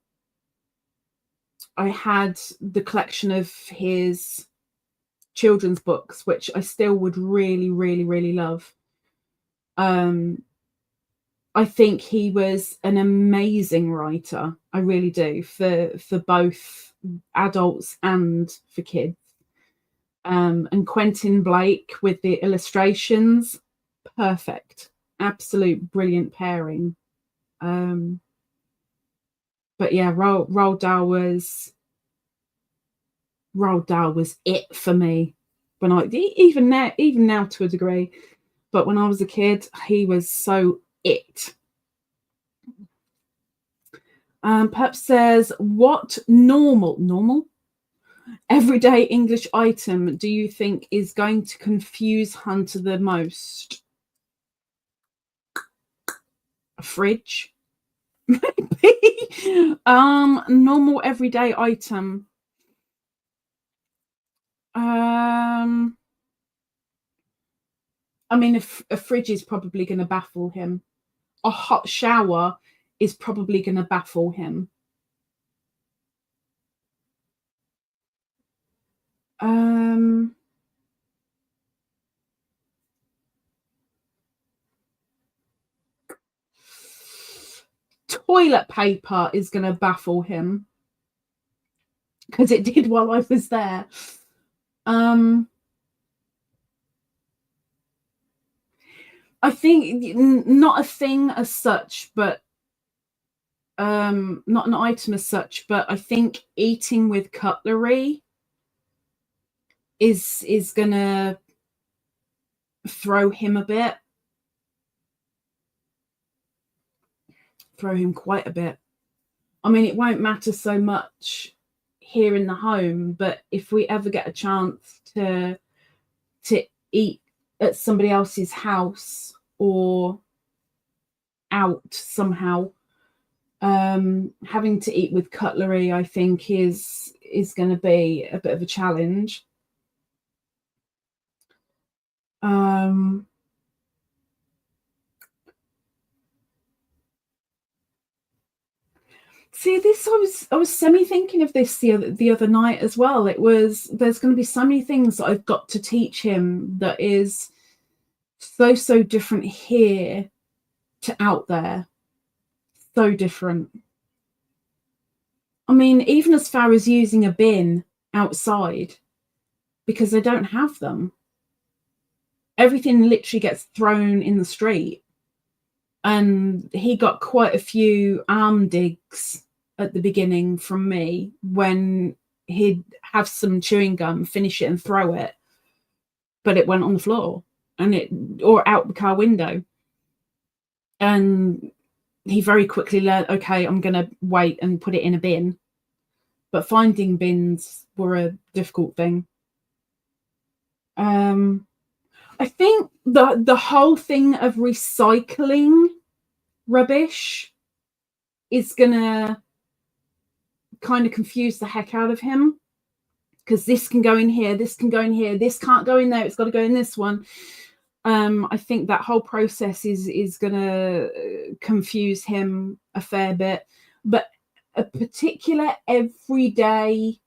had the collection of his children's books, which I still would really, really, really love. I think he was an amazing writer. I really do, for both adults and for kids. And Quentin Blake with the illustrations, perfect, absolute brilliant pairing. But yeah, Roald Dahl was it for me when even now to a degree, but when I was a kid, he was so it. Perp says, what normal everyday English item do you think is going to confuse Hunter the most? A fridge, maybe. Normal everyday item. I mean, a fridge is probably going to baffle him. A hot shower is probably going to baffle him. Toilet paper is going to baffle him, because it did while I was there. I think not a thing as such, but not an item as such, but I think eating with cutlery is gonna throw him a bit. Throw him quite a bit. I mean, it won't matter so much here in the home, but if we ever get a chance to eat at somebody else's house or out somehow, having to eat with cutlery, I think, is going to be a bit of a challenge. See, this I was semi thinking of this the other night as well. There's going to be so many things that I've got to teach him that is so different here to out there. So different. I mean, even as far as using a bin outside, because they don't have them. Everything literally gets thrown in the street. And he got quite a few arm digs at the beginning from me when he'd have some chewing gum, finish it and throw it, but it went on the floor or out the car window. And he very quickly learned, okay, I'm going to wait and put it in a bin. But finding bins were a difficult thing. I think the whole thing of recycling rubbish is gonna kind of confuse the heck out of him, because this can go in here, this can go in here, this can't go in there, it's got to go in this one. I think that whole process is gonna confuse him a fair bit, but a particular everyday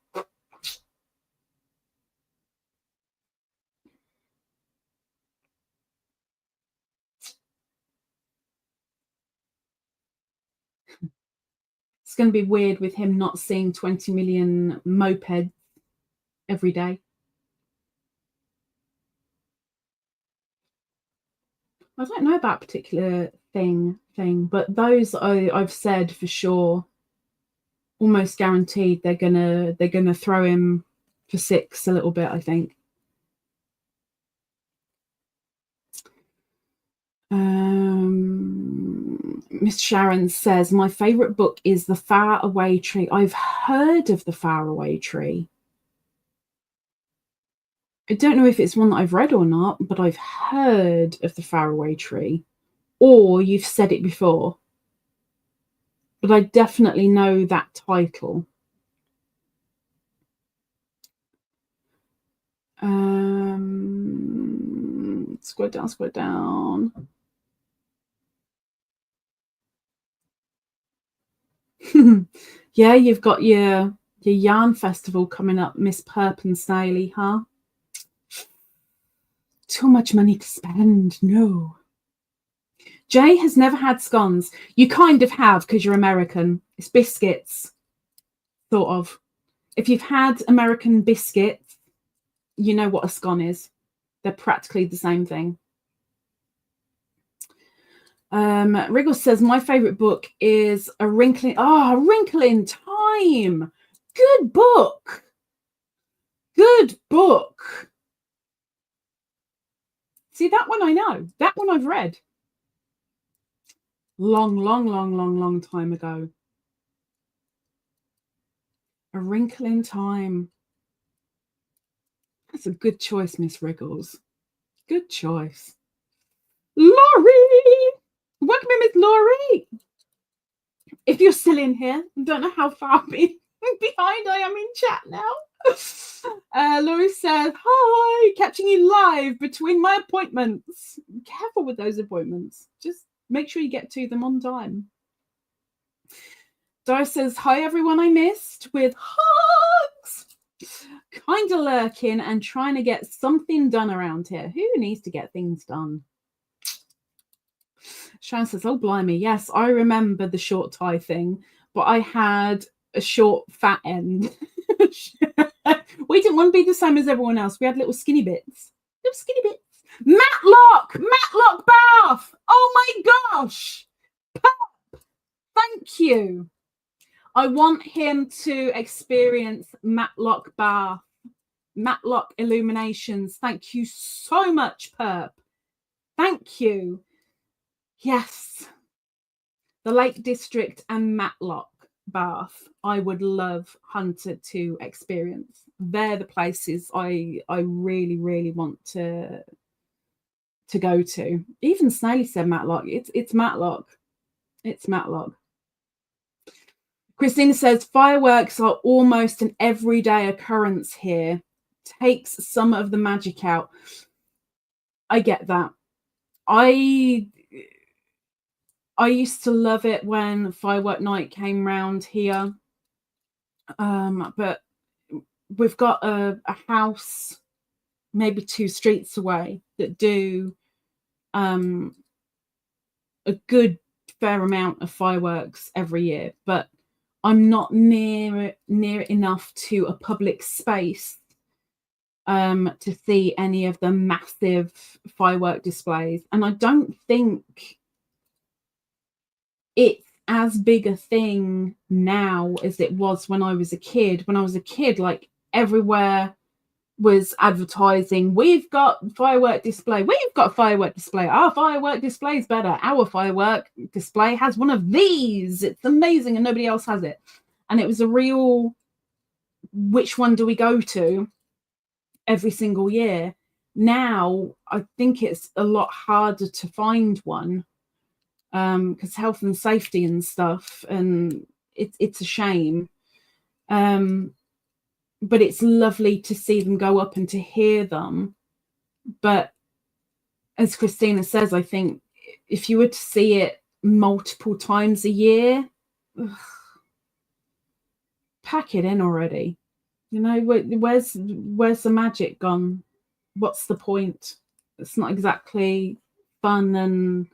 it's going to be weird with him not seeing 20 million mopeds every day. I don't know about particular thing, but those I've said for sure, almost guaranteed they're gonna throw him for six a little bit, I think. Miss Sharon says, my favourite book is The Far Away Tree. I've heard of The Far Away Tree. I don't know if it's one that I've read or not, but I've heard of The Far Away Tree. Or you've said it before. But I definitely know that title. Scroll down. Yeah, you've got your yarn festival coming up, Miss Perpin Staley, huh? Too much money to spend. No. Jay has never had scones. You kind of have because you're American. It's biscuits, sort of. If you've had American biscuits, you know what a scone is. They're practically the same thing. Wriggle says, my favourite book is A Wrinkle in Time. Good book. Good book. See, that one I know. That one I've read. Long time ago. A Wrinkle in Time. That's a good choice, Miss Wriggles. Good choice. Laurie! Welcome in, Miss Laurie. If you're still in here, I don't know how far behind I am in chat now. Laurie says, hi, catching you live between my appointments. Careful with those appointments. Just make sure you get to them on time. Dara says, hi, everyone I missed, with hugs. Kind of lurking and trying to get something done around here. Who needs to get things done? Sharon says, oh, blimey. Yes, I remember the short tie thing, but I had a short fat end. We didn't want to be the same as everyone else. We had little skinny bits. Matlock Bath. Oh my gosh. Thank you. I want him to experience Matlock Bath. Matlock Illuminations. Thank you so much, Perp. Thank you. Yes. The Lake District and Matlock Bath. I would love Hunter to experience. They're the places I really, really want to go to. Even Snaily said Matlock. It's Matlock. It's Matlock. Christina says fireworks are almost an everyday occurrence here. Takes some of the magic out. I get that. I used to love it when firework night came round here. But we've got a house maybe 2 streets away that do a good fair amount of fireworks every year, but I'm not near enough to a public space to see any of the massive firework displays. And I don't think it's as big a thing now as it was when I was a kid. When I was a kid, like everywhere was advertising, we've got firework display, we've got firework display, our firework display is better, our firework display has one of these, it's amazing, and nobody else has it. And it was a real, which one do we go to every single year? Now I think it's a lot harder to find one because health and safety and stuff, and it's a shame. But it's lovely to see them go up and to hear them. But as Christina says, I think if you were to see it multiple times a year, pack it in already. You know, where's the magic gone? What's the point? It's not exactly fun and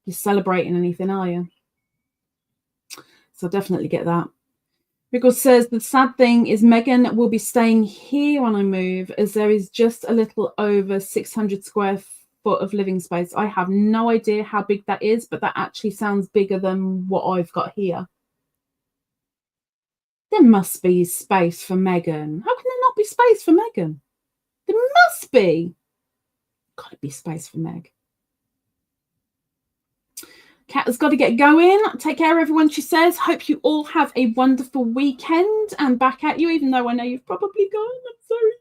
you're celebrating anything, are you? So I definitely get that. Rickle says, the sad thing is Megan will be staying here when I move, as there is just a little over 600 square foot of living space. I have no idea how big that is, but that actually sounds bigger than what I've got here. There must be space for Megan. How can there not be space for Megan? There must be. Got to be space for Meg. Kat has got to get going. Take care, everyone, she says. Hope you all have a wonderful weekend, and back at you, even though I know you've probably gone. I'm sorry,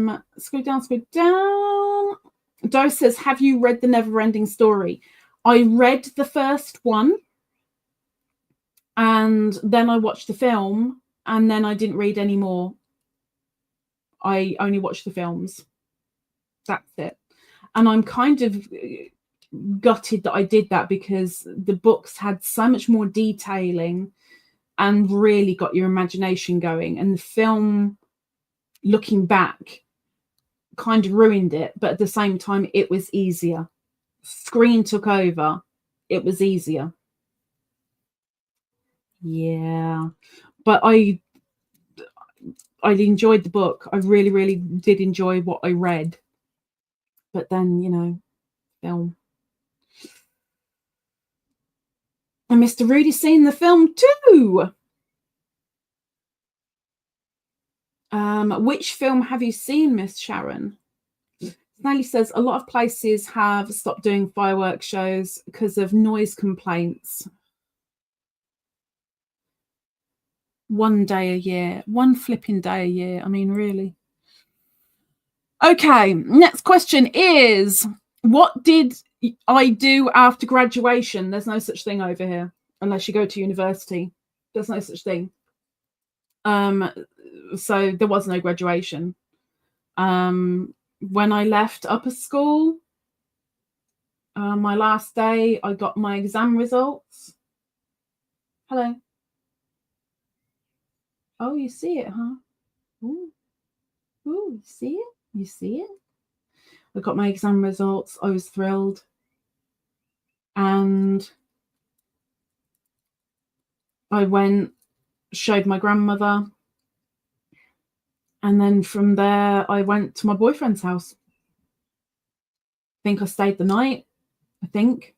Kat. Scroll down. Doris says, have you read The Never-Ending Story? I read the first one, and then I watched the film, and then I didn't read any more. I only watched the films. That's it. And I'm kind of gutted that I did that, because the books had so much more detailing and really got your imagination going, and the film, looking back, kind of ruined it. But at the same time, it was easier. Screen took over. It was easier. Yeah, but I enjoyed the book. I really, really did enjoy what I read. But then, you know, film. And Mr. Rudy's seen the film too. Which film have you seen, Miss Sharon? Snally says a lot of places have stopped doing fireworks shows because of noise complaints. One day a year, one flipping day a year. I mean, really. Okay, next question is, what did I do after graduation? There's no such thing over here unless you go to university. There's no such thing. So there was no graduation. When I left upper school, my last day, I got my exam results. Hello. Oh, you see it, huh? Ooh, you see it? You see it? I got my exam results. I was thrilled. And I went, showed my grandmother, And then from there, I went to my boyfriend's house. I think I stayed the night, I think.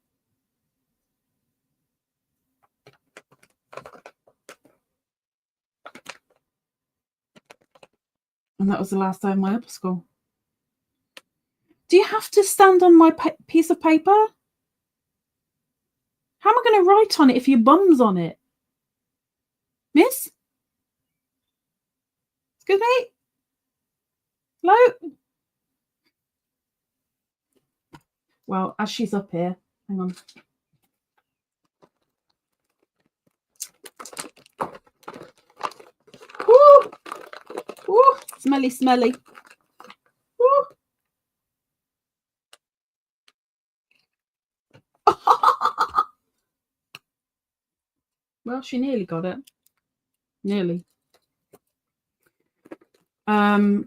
And that was the last day of my upper school. Do you have to stand on my piece of paper? How am I going to write on it if your bum's on it? Miss? Excuse me? Hello? Well, as she's up here, hang on. Woo! Woo! Smelly, smelly. Woo! Well, she nearly got it. Nearly. Oh,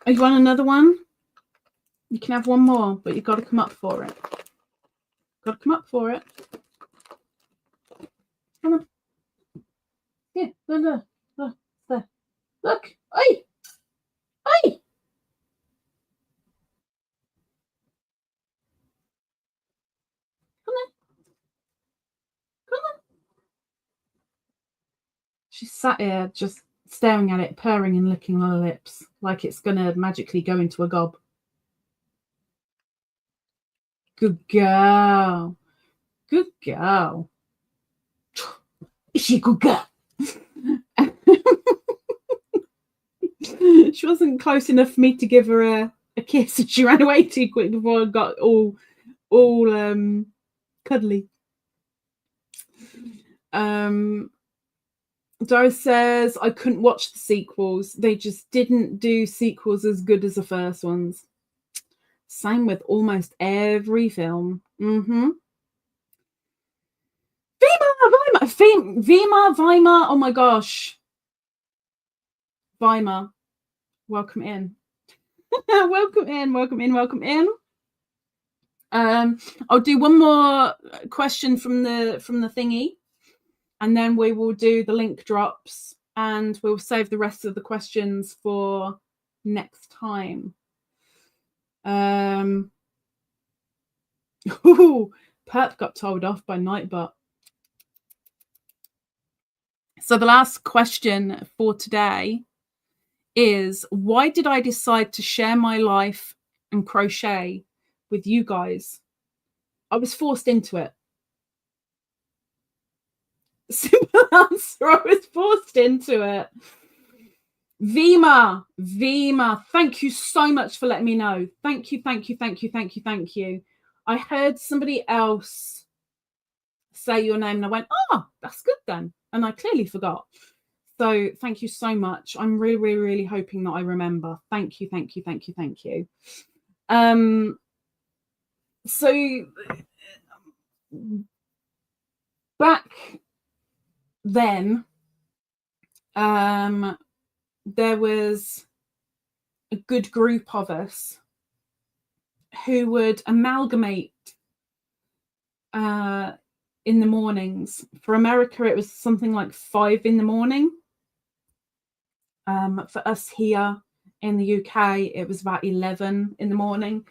you want another one? You can have one more, but you've got to come up for it. Got to come up for it. Come on. Here, look, there. Look. Oi! Oi! Come on. Come on. She sat here just staring at it, purring and licking her lips like it's going to magically go into a gob. Good girl. Good girl. Is she a good girl? She wasn't close enough for me to give her a kiss, and she ran away too quick before I got all cuddly. Doris says, I couldn't watch the sequels. They just didn't do sequels as good as the first ones. Same with almost every film. Vima, oh my gosh. Vima, welcome in. welcome in. I'll do one more question from the thingy, and then we will do the link drops, and we'll save the rest of the questions for next time. Perp got told off by Nightbot. So the last question for today is, why did I decide to share my life and crochet with you guys? I was forced into it. Simple answer, I was forced into it. Vima, thank you so much for letting me know. Thank you. I heard somebody else say your name and I went, oh, that's good then. And I clearly forgot. So thank you so much. I'm really hoping that I remember. Thank you. So back then, there was a good group of us who would amalgamate in the mornings. For America, it was something like 5 in the morning. For us here in the UK, it was about 11 in the morning.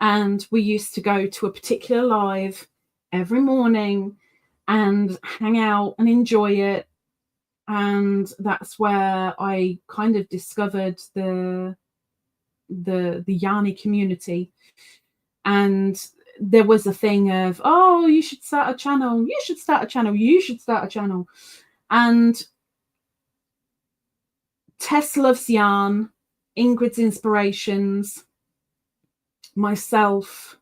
And we used to go to a particular live every morning and hang out and enjoy it. And that's where I kind of discovered the Yarny community. And there was a thing of, oh, you should start a channel. And Tess loves yarn, Ingrid's inspirations, myself.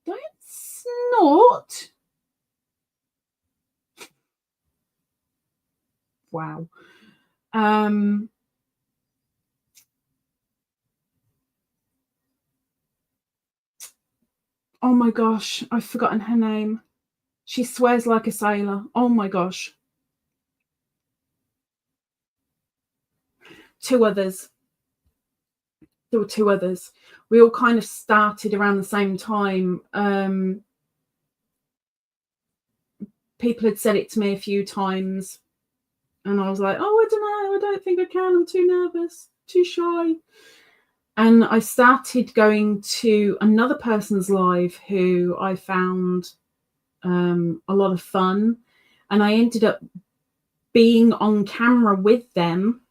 Don't snort. Wow. Oh my gosh, I've forgotten her name. She swears like a sailor. Oh my gosh. 2 others. There were 2 others. We all kind of started around the same time. People had said it to me a few times. And I was like, oh, I don't know, I don't think I can, I'm too nervous, too shy. And I started going to another person's live who I found a lot of fun, and I ended up being on camera with them,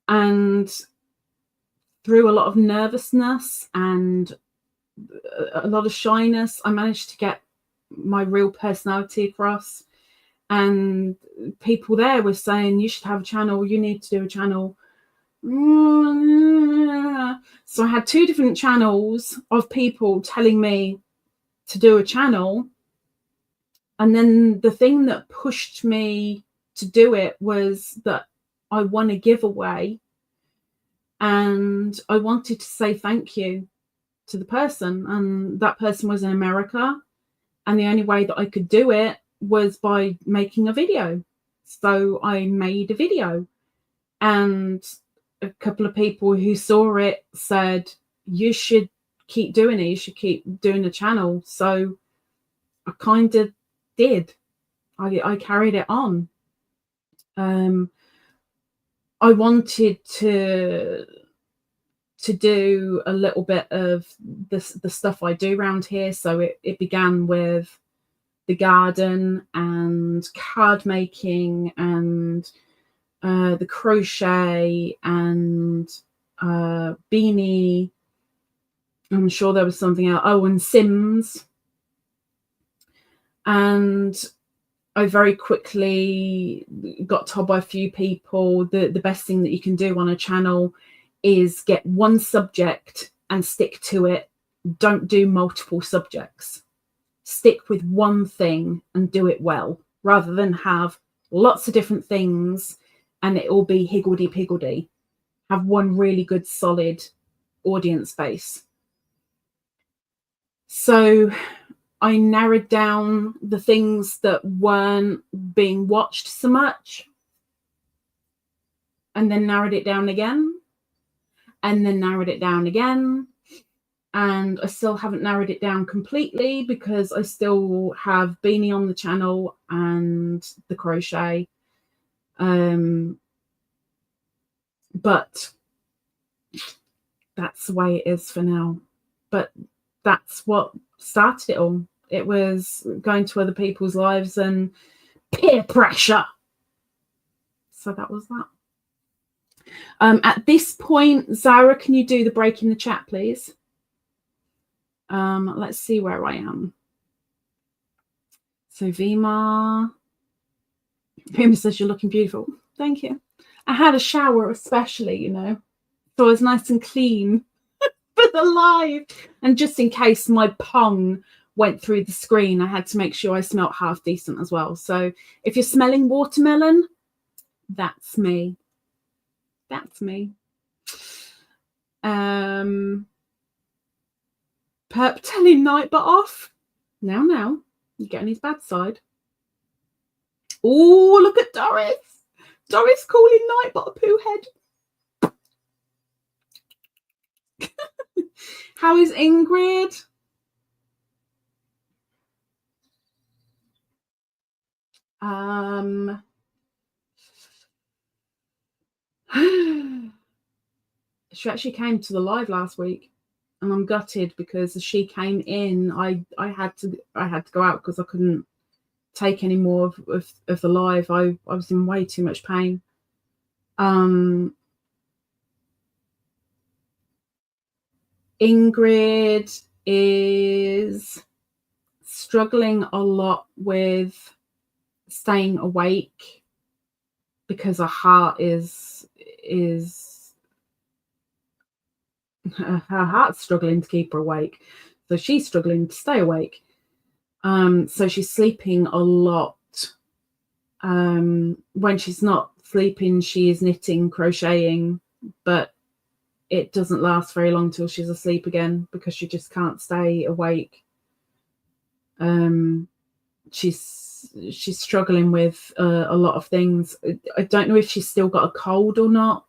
and through a lot of nervousness and a lot of shyness, I managed to get my real personality across. And people there were saying, you should have a channel, you need to do a channel. So I had 2 different channels of people telling me to do a channel. And then the thing that pushed me to do it was that I won a giveaway, and I wanted to say thank you to the person, and that person was in America, and the only way that I could do it was by making a video. So I made a video, and a couple of people who saw it said, you should keep doing it, you should keep doing a channel. So I kind of did. I carried it on. I wanted to do a little bit of the stuff I do around here. So it began with the garden and card making and the crochet and beanie. I'm sure there was something else. Oh, and Sims. And I very quickly got told by a few people that the best thing that you can do on a channel is get one subject and stick to it. Don't do multiple subjects. Stick with one thing and do it well, rather than have lots of different things and it all be higgledy-piggledy. Have one really good, solid audience base. So I narrowed down the things that weren't being watched so much, and then narrowed it down again, and then narrowed it down again. And I still haven't narrowed it down completely, because I still have beanie on the channel and the crochet. But that's the way it is for now. But that's what started it all. It was going to other people's lives and peer pressure. So that was that. At this point, Zara, can you do the break in the chat, please? Let's see where I am. So Vima says you're looking beautiful. Thank you. I had a shower especially, you know, so I was nice and clean for the live. And just in case my pong went through the screen, I had to make sure I smelt half decent as well. So if you're smelling watermelon, that's me. That's me. Perp telling Nightbot off. Now, you're getting his bad side. Oh, look at Doris. Doris calling Nightbot a poo head. How is Ingrid? She actually came to the live last week, and I'm gutted because as she came in, I had to go out because I couldn't take any more of the live. I was in way too much pain. Ingrid is struggling a lot with staying awake because her heart is her heart's struggling to keep her awake, so she's struggling to stay awake. So she's sleeping a lot. When she's not sleeping, she is knitting, crocheting, but it doesn't last very long till she's asleep again because she just can't stay awake. She's struggling with a lot of things. I don't know if she's still got a cold or not.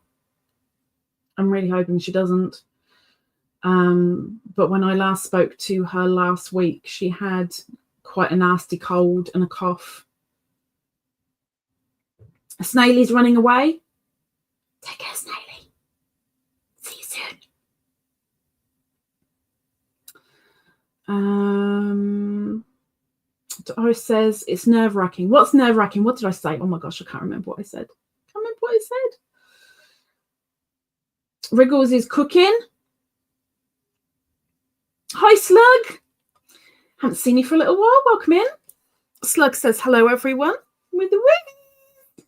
I'm really hoping she doesn't. But when I last spoke to her last week, she had quite a nasty cold and a cough. Snailey's running away. Take care, Snailey. See you soon. Doris says it's nerve-wracking. What's nerve-wracking? What did I say? Oh my gosh, I can't remember what I said. Wriggles is cooking. Hi, Slug. Haven't seen you for a little while. Welcome in. Slug says hello, everyone, with the wing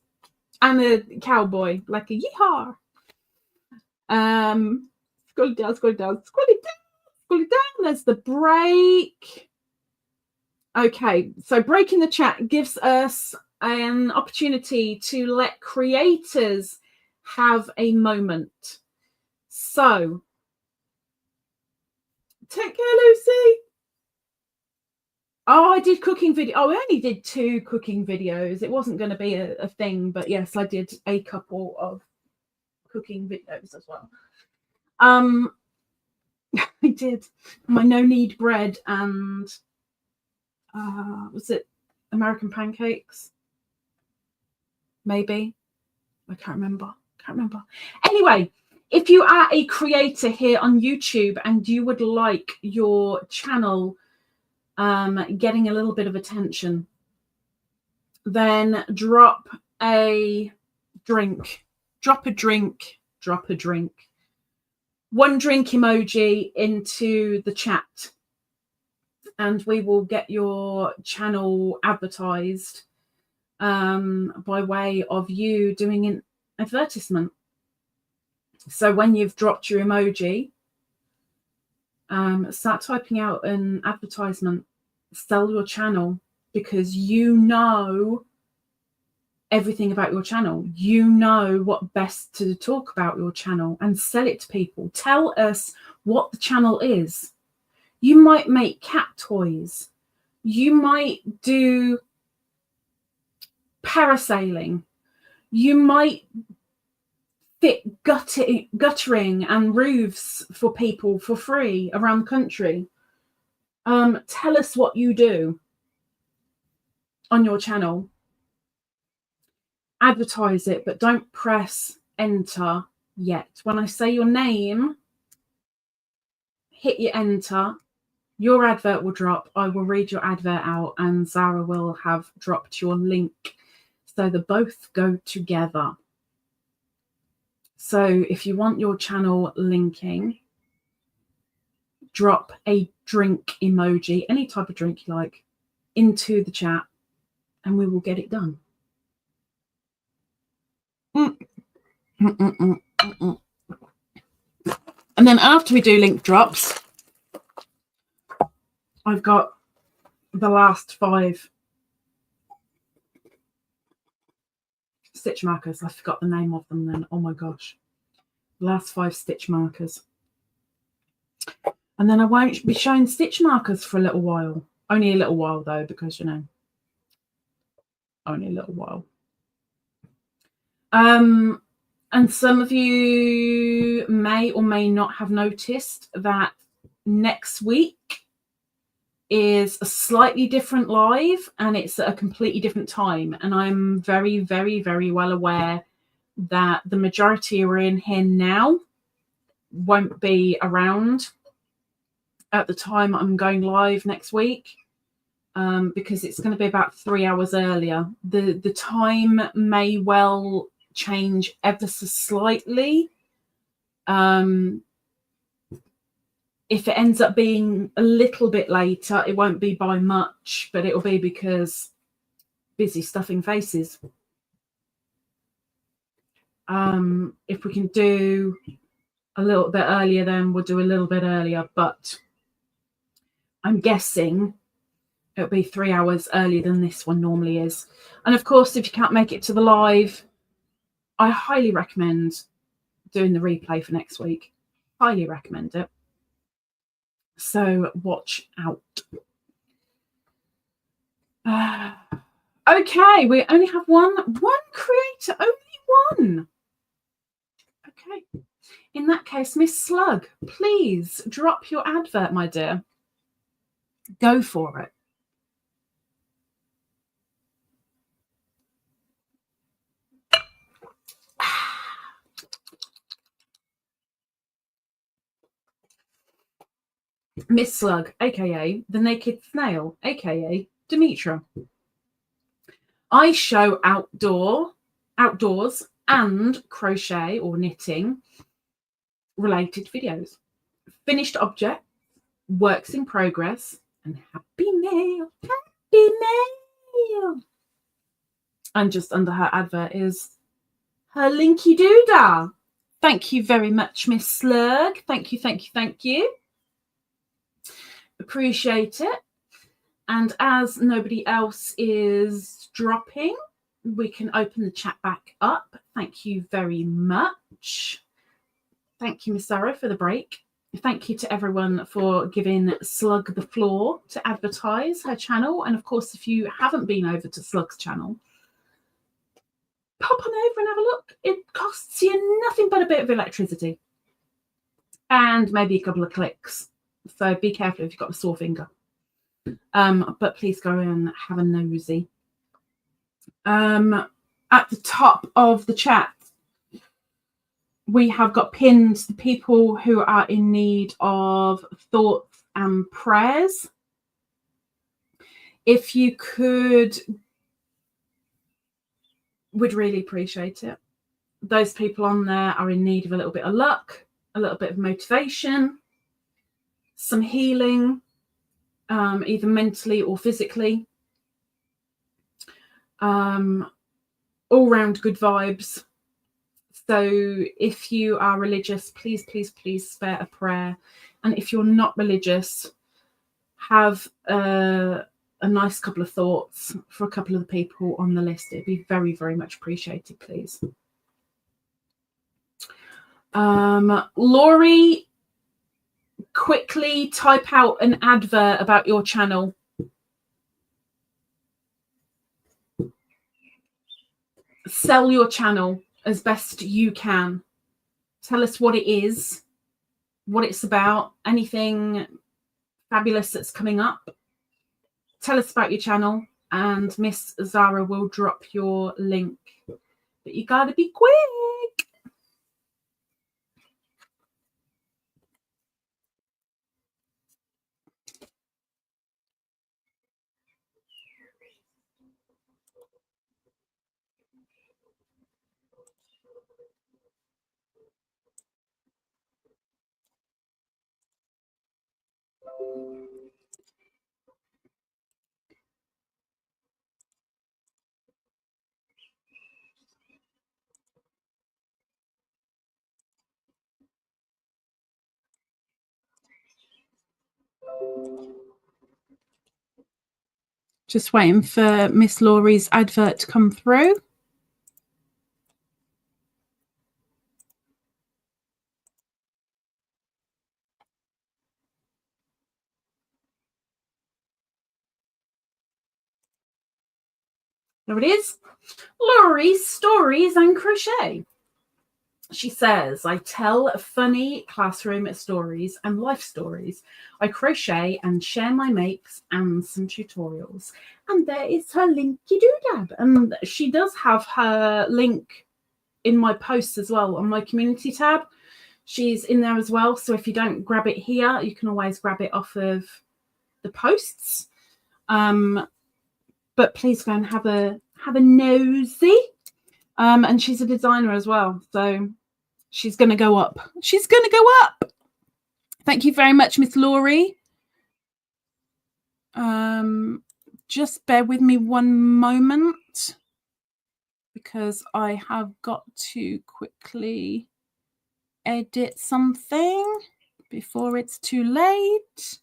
and a cowboy, like a yeehaw. Scroll it down, scroll it down, scroll it down, scroll it down. There's the break. Okay, so break in the chat gives us an opportunity to let creators have a moment. So, take care, Lucy. Oh, I did cooking video. Oh, I only did 2 cooking videos. It wasn't going to be a thing, but yes, I did a couple of cooking videos as well. I did my no-knead bread and was it American pancakes? Maybe. I can't remember. Anyway, if you are a creator here on YouTube and you would like your channel getting a little bit of attention, then drop a drink. One drink emoji into the chat, and we will get your channel advertised by way of you doing an advertisement. So when you've dropped your emoji, start typing out an advertisement, sell your channel, because you know everything about your channel. You know what best to talk about your channel and sell it to people. Tell us what the channel is. You might make cat toys. You might do parasailing. You might fit guttering and roofs for people for free around the country. Tell us what you do on your channel. Advertise it, but don't press enter yet. When I say your name, hit your enter. Your advert will drop. I will read your advert out, and Zara will have dropped your link. So they both go together. So if you want your channel linking, drop a drink emoji, any type of drink you like, into the chat, and we will get it done. And then after we do link drops, I've got the last 5 stitch markers. I forgot the name of them then. Oh my gosh. Last 5 stitch markers. And then I won't be showing stitch markers for a little while. Only a little while though, because, you know, only a little while. And some of you may or may not have noticed that next week is a slightly different live, and it's at a completely different time. And I'm very, very, very well aware that the majority who are in here now won't be around at the time I'm going live next week, because it's going to be about 3 hours earlier. The time may well change ever so slightly. If it ends up being a little bit later, it won't be by much, but it'll be because busy stuffing faces. If we can do a little bit earlier, then we'll do a little bit earlier, but I'm guessing it'll be 3 hours earlier than this one normally is. And of course, if you can't make it to the live, I highly recommend doing the replay for next week. Highly recommend it. So watch out. Okay, we only have one creator, only one. Okay. In that case, Miss Slug, please drop your advert, my dear. Go for it. Miss Slug, aka the Naked Snail, aka Demetra. I show outdoors and crochet or knitting related videos, finished objects, works in progress, and happy mail. Happy mail. And just under her advert is her linky doodah. Thank you very much, Miss Slug. Thank you, thank you, thank you. Appreciate it. And as nobody else is dropping, we can open the chat back up. Thank you very much. Thank you, Miss Sarah, for the break. Thank you to everyone for giving Slug the floor to advertise her channel. And of course, if you haven't been over to Slug's channel, pop on over and have a look. It costs you nothing but a bit of electricity and maybe a couple of clicks. So be careful if you've got a sore finger. But please go and have a nosy. At the top of the chat, we have got pinned the people who are in need of thoughts and prayers. If you could, we'd really appreciate it. Those people on there are in need of a little bit of luck, a little bit of motivation, some healing, either mentally or physically. All-round good vibes. So if you are religious, please, please, please spare a prayer. And if you're not religious, have a nice couple of thoughts for a couple of the people on the list. It'd be very, very much appreciated, please. Laurie, quickly type out an advert about your channel. Sell your channel as best you can. Tell us what it is, what it's about, anything fabulous that's coming up. Tell us about your channel and Miss Zara will drop your link. But you gotta be quick. Just waiting for Miss Laurie's advert to come through. There it is. Laurie's Stories and Crochet. She says, I tell funny classroom stories and life stories. I crochet and share my makes and some tutorials. And there is her linky doodad. And she does have her link in my posts as well on my community tab. She's in there as well. So if you don't grab it here, you can always grab it off of the posts. But please go and have a nosy. And she's a designer as well. So she's going to go up. She's going to go up. Thank you very much, Miss Laurie. Just bear with me one moment because I have got to quickly edit something before it's too late.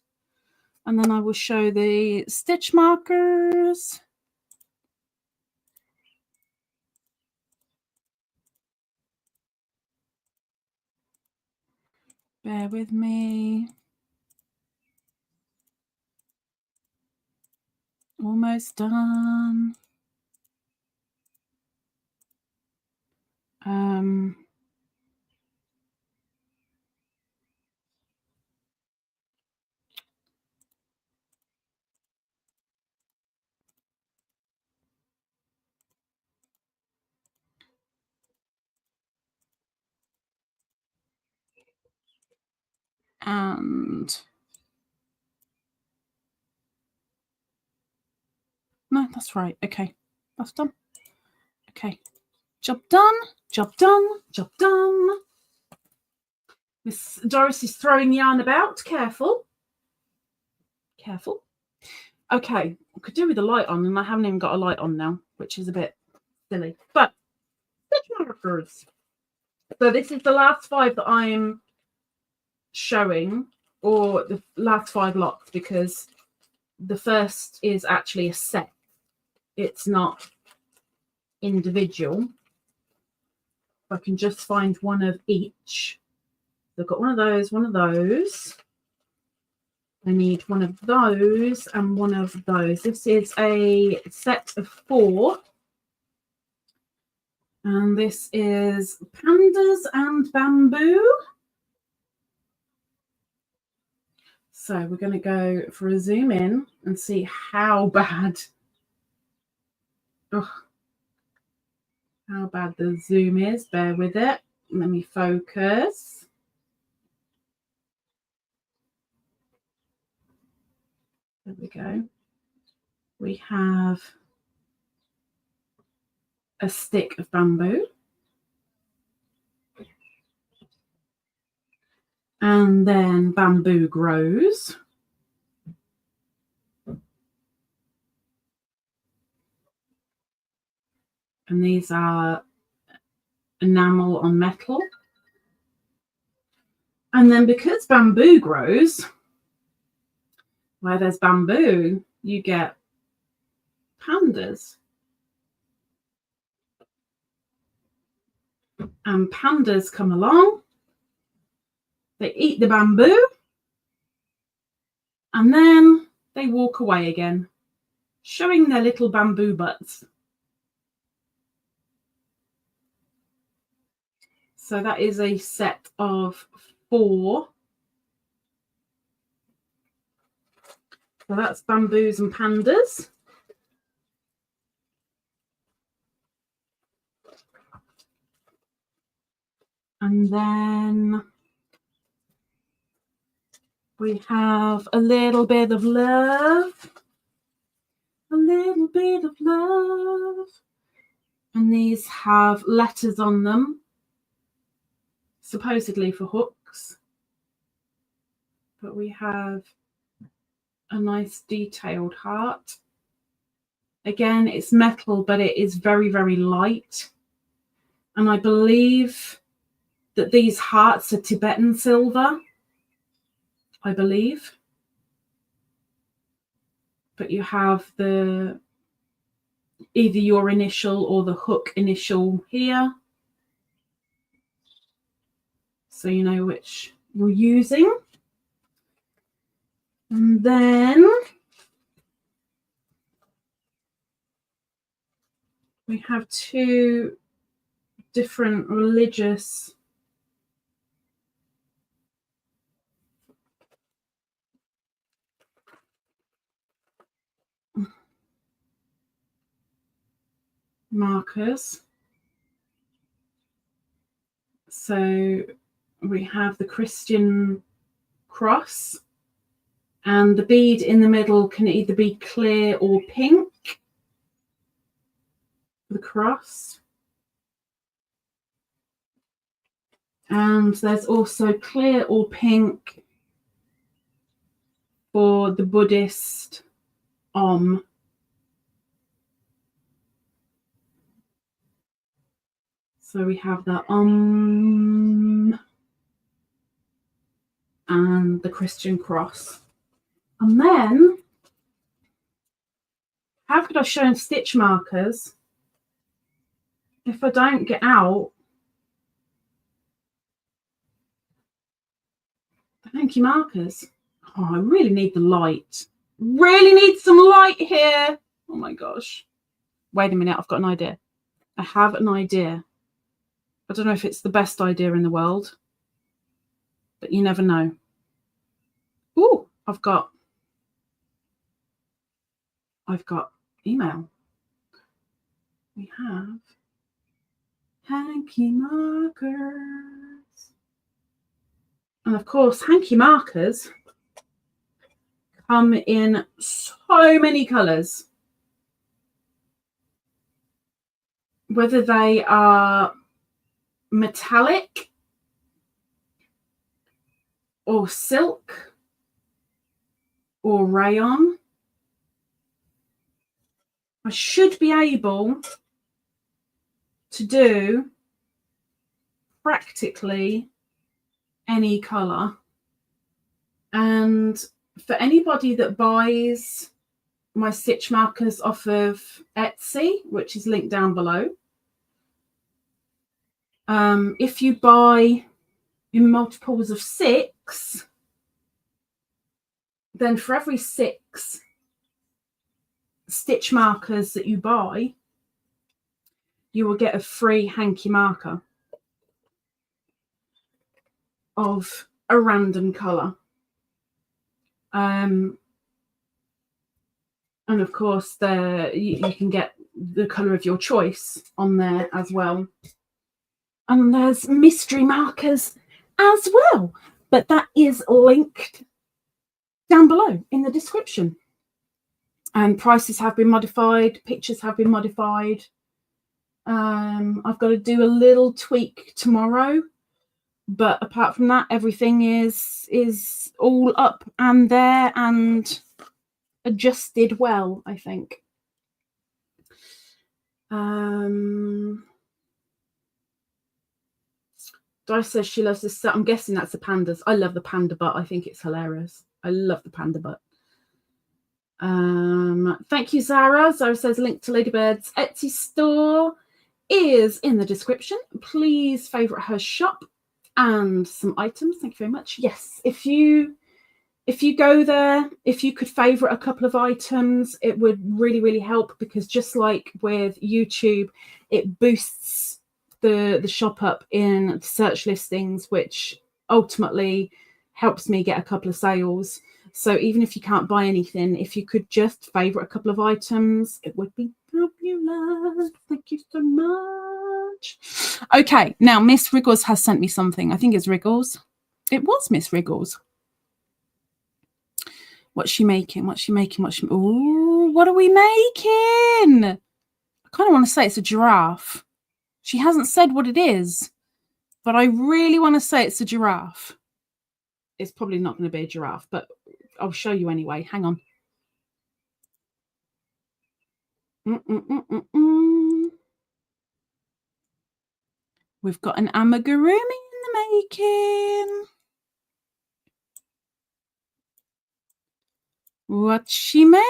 And then I will show the stitch markers. Bear with me. Almost done. And No, that's right. Okay, that's done. Okay, job done, job done, job done. Miss Doris is throwing yarn about. Careful. Careful. Okay, I could do with a light on, and I haven't even got a light on now, which is a bit silly. But Stitchmarkers. So this is the last 5 that I'm showing, or the last 5 lots, because the first is actually a set. It's not individual. If I can just find one of each. So I've got one of those, one of those. I need one of those and one of those. This is a set of 4. And this is pandas and bamboo. So we're going to go for a zoom in and see how bad, how bad the zoom is. Bear with it. Let me focus. There we go. We have a stick of bamboo. And then bamboo grows. And these are enamel on metal. And then because bamboo grows, where there's bamboo, you get pandas. And pandas come along, they eat the bamboo, and then they walk away again, showing their little bamboo butts. So that is a set of 4. So that's bamboos and pandas. And then we have a little bit of love. A little bit of love. And these have letters on them, supposedly for hooks. But we have a nice detailed heart. Again, it's metal, but it is very, very light. And I believe that these hearts are Tibetan silver, I believe. But you have the either your initial or the hook initial here, so you know which you're using. And then we have 2 different religious markers. So we have the Christian cross, and the bead in the middle can either be clear or pink for the cross. And there's also clear or pink for the Buddhist Om. So we have the Om and the Christian cross. And then, how could I show in Stitchmarkers if I don't get out the hanky markers? Oh, I really need the light. Really need some light here. Oh my gosh. Wait a minute, I've got an idea. I have an idea. I don't know if it's the best idea in the world, but you never know. Ooh, I've got email. We have hanky markers. And of course, hanky markers come in so many colours. whether they are metallic or silk or rayon, I should be able to do practically any colour. And for anybody that buys my stitch markers off of Etsy, which is linked down below, if you buy in multiples of 6, then for every 6 stitch markers that you buy, you will get a free hanky marker of a random colour. And of course, you can get the colour of your choice on there as well. And there's mystery markers as well, but that is linked down below in the description. And prices have been modified, pictures have been modified. I've got to do a little tweak tomorrow, but apart from that, everything is all up and there and adjusted well, I think. Dice says she loves this set. I'm guessing that's the pandas. I love the panda butt. I think it's hilarious. I love the panda butt. Thank you, Zara. Zara says link to Ladybird's Etsy store is in the description. Please favourite her shop and some items. Thank you very much. Yes, if you go there, if you could favourite a couple of items, it would really, really help, because just like with YouTube, it boosts the shop up in search listings, which ultimately helps me get a couple of sales. So even if you can't buy anything, if you could just favourite a couple of items, it would be fabulous. Thank you so much. Okay, now Miss Wriggles has sent me something. I think it's Wriggles. It was Miss Wriggles. What's she making? Ooh, what are we making? I kind of want to say it's a giraffe. She hasn't said what it is, but I really want to say it's a giraffe. It's probably not going to be a giraffe, but I'll show you anyway. Hang on. We've got an amigurumi in the making. What's she making?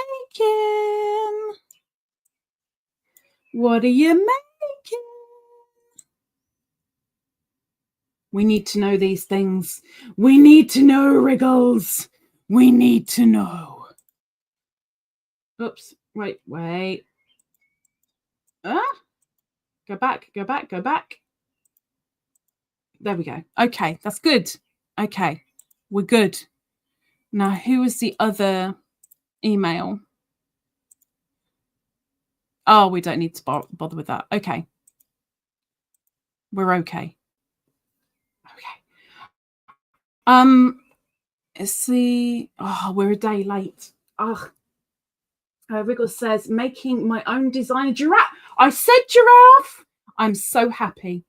What are you making? We need to know these things. We need to know, Wriggles. We need to know. Oops. Wait. Go back. There we go. Okay, that's good. Okay, we're good. Now, who was the other email? Oh, we don't need to bother with that. Okay. We're okay. Let's see. Oh, we're a day late. Wriggles says, making my own design giraffe. I said giraffe. I'm so happy.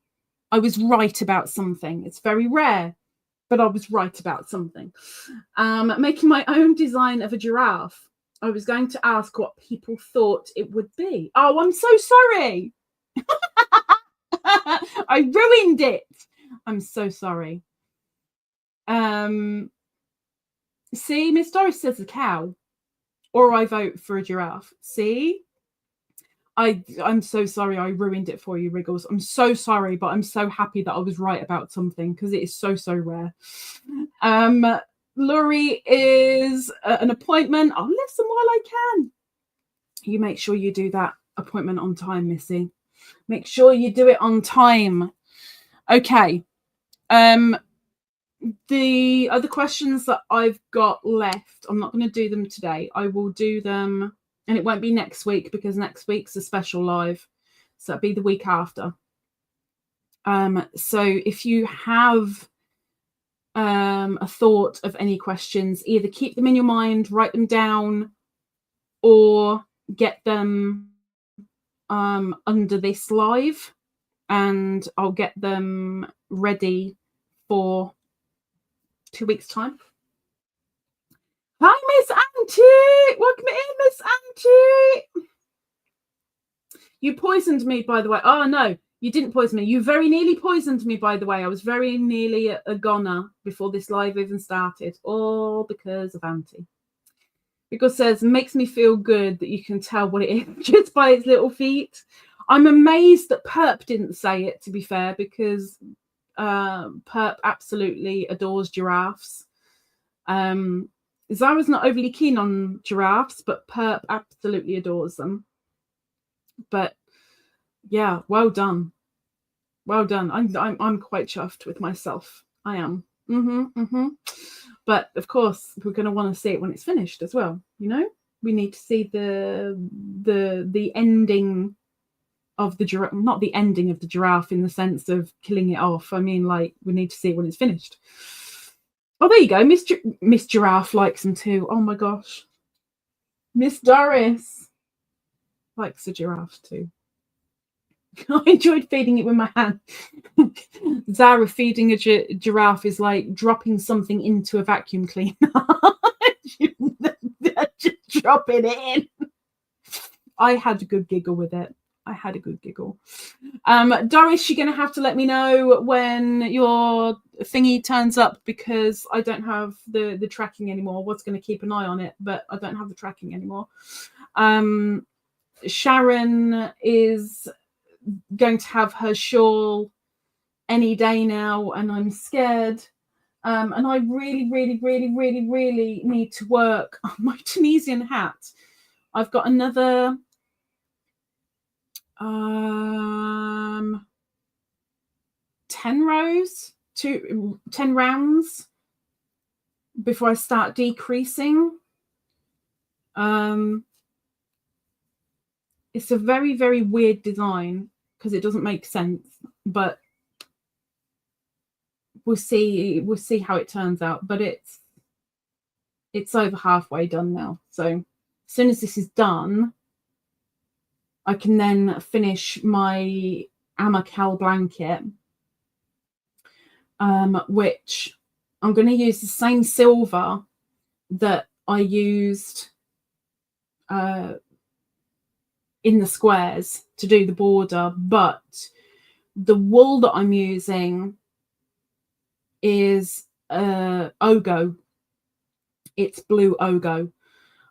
I was right about something. It's very rare, but I was right about something. Making my own design of a giraffe. I was going to ask what people thought it would be. Oh, I'm so sorry. I ruined it. I'm so sorry. See, Miss Doris says a cow, or I vote for a giraffe. See, I'm so sorry I ruined it for you, Wriggles. I'm so sorry, but I'm so happy that I was right about something, because it is so rare. Laurie is an appointment. I'll listen while I can. You make sure you do that appointment on time, Missy. Make sure you do it on time. Okay. The other questions that I've got left, I'm not going to do them today. I will do them, and it won't be next week, because next week's a special live. So it'll be the week after. So if you have a thought of any questions, either keep them in your mind, write them down, or get them under this live, and I'll get them ready for 2 weeks' time. Hi, Miss Auntie! Welcome in, Miss Auntie! You poisoned me, by the way. Oh, no, you didn't poison me. You very nearly poisoned me, by the way. I was very nearly a goner before this live even started, all because of Auntie. Because says, makes me feel good that you can tell what it is just by its little feet. I'm amazed that Perp didn't say it, to be fair, because Perp absolutely adores giraffes. Zara's not overly keen on giraffes, but Perp absolutely adores them. But yeah, well done. Well done. I'm quite chuffed with myself. I am. But of course, we're going to want to see it when it's finished as well. You know, we need to see the ending of the giraffe, not the ending of the giraffe in the sense of killing it off. I mean, like, we need to see it when it's finished. Oh, there you go. Miss Giraffe likes them too. Oh my gosh. Miss Doris likes a giraffe too. I enjoyed feeding it with my hand. Zara feeding a giraffe is like dropping something into a vacuum cleaner. Just dropping it in. I had a good giggle with it. Doris, you're going to have to let me know when your thingy turns up, because I don't have the tracking anymore. I was going to keep an eye on it, but I don't have the tracking anymore. Sharon is going to have her shawl any day now, and I'm scared. And I really need to work on my Tunisian hat. I've got another 10 rounds before I start decreasing. It's a very weird design because it doesn't make sense, but we'll see how it turns out. But it's over halfway done now, so as soon as this is done, I can then finish my Amacal blanket, which I'm going to use the same silver that I used in the squares to do the border, but the wool that I'm using is Ogo. It's blue Ogo.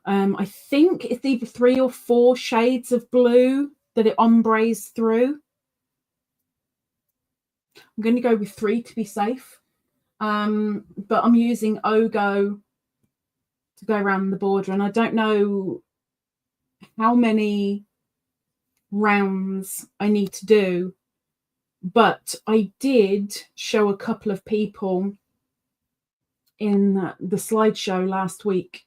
I think it's either 3 or 4 shades of blue that it ombres through. I'm going to go with 3 to be safe. But I'm using Ogo to go around the border, and I don't know how many rounds I need to do, but I did show a couple of people in the slideshow last week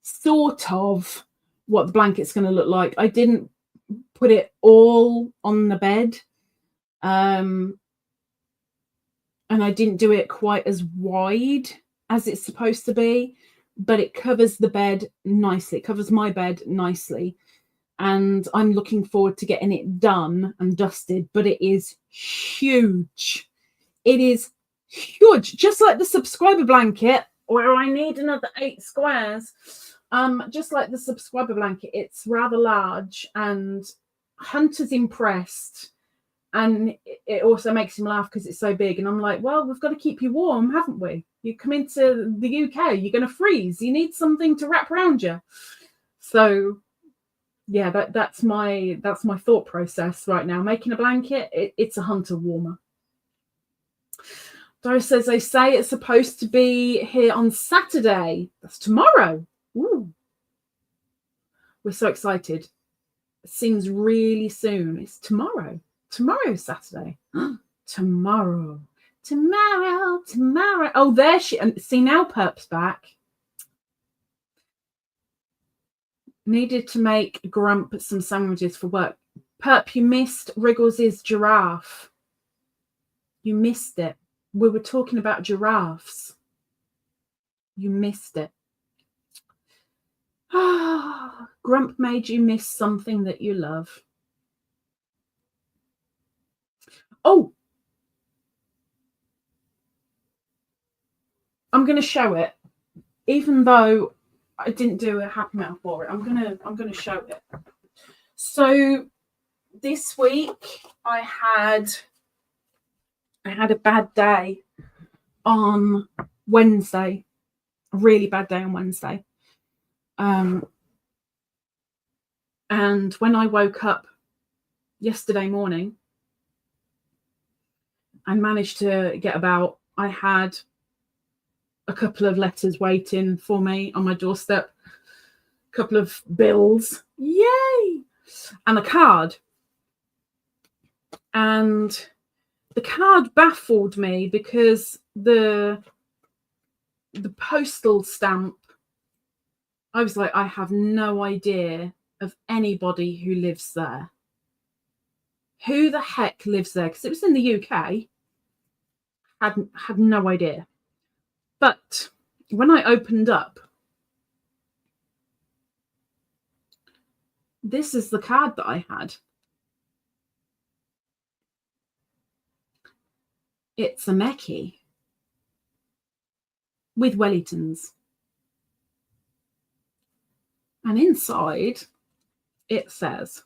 sort of what the blanket's going to look like. I didn't put it all on the bed, and I didn't do it quite as wide as it's supposed to be, but it covers the bed nicely. It covers my bed nicely, and I'm looking forward to getting it done and dusted. But it is huge. It is huge, just like the subscriber blanket, where I need another 8 squares. Just like the subscriber blanket, it's rather large, and Hunter's impressed, and it also makes him laugh because it's so big. And I'm like, well, we've got to keep you warm, haven't we? You come into the UK, you're going to freeze. You need something to wrap around you. So yeah, that's my thought process right now. Making a blanket, it's a Hunter warmer. Doris says, they say it's supposed to be here on Saturday. That's tomorrow. Ooh. We're so excited. It seems really soon. It's tomorrow. Tomorrow's Saturday. Tomorrow. Oh, there she... And see, now Perp's back. Needed to make Grump some sandwiches for work. Perp, you missed Wriggles's giraffe. You missed it. We were talking about giraffes. You missed it. Grump made you miss something that you love. Oh, I'm going to show it, even though I didn't do a happy mail for it. I'm gonna show it. So this week I had a bad day on Wednesday, a really bad day on Wednesday. And when I woke up yesterday morning and managed to get about, I had a couple of letters waiting for me on my doorstep, a couple of bills, yay, and a card. And the card baffled me because the postal stamp, I was like, I have no idea of anybody who lives there. Who the heck lives there? Because it was in the UK. Had no idea. But when I opened up, this is the card that I had. It's a Meckie with Wellingtons. And inside it says,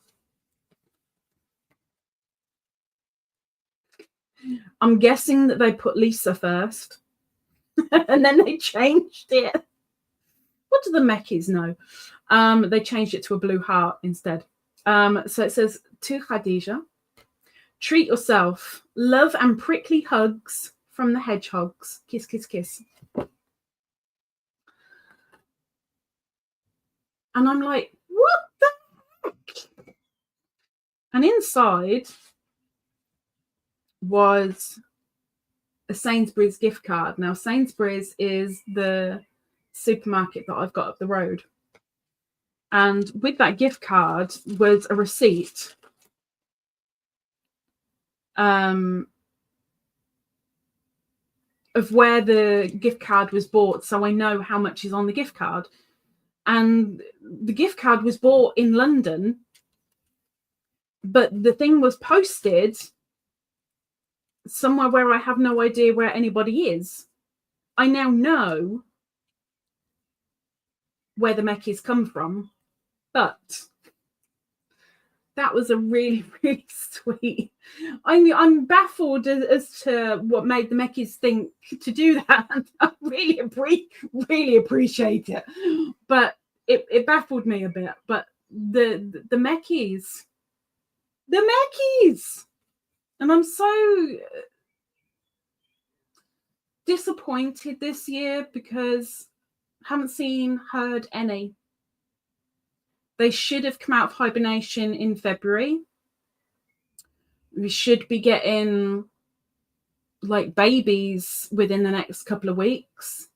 I'm guessing that they put Lisa first and then they changed it. What do the Meckies know? They changed it to a blue heart instead. So it says, to Khadijah, treat yourself. Love and prickly hugs from the hedgehogs. Kiss, kiss, kiss. And I'm like, what the heck? And inside was a Sainsbury's gift card. Now, Sainsbury's is the supermarket that I've got up the road. And with that gift card was a receipt of where the gift card was bought, so I know how much is on the gift card. And the gift card was bought in London, but the thing was posted somewhere where I have no idea where anybody is. I now know where the Meckies come from, but that was a really, really sweet. I'm baffled as to what made the Meckies think to do that. I really appreciate it, but it baffled me a bit. But the Meckies, and I'm so disappointed this year because I haven't heard any. They should have come out of hibernation in February. We should be getting like babies within the next couple of weeks.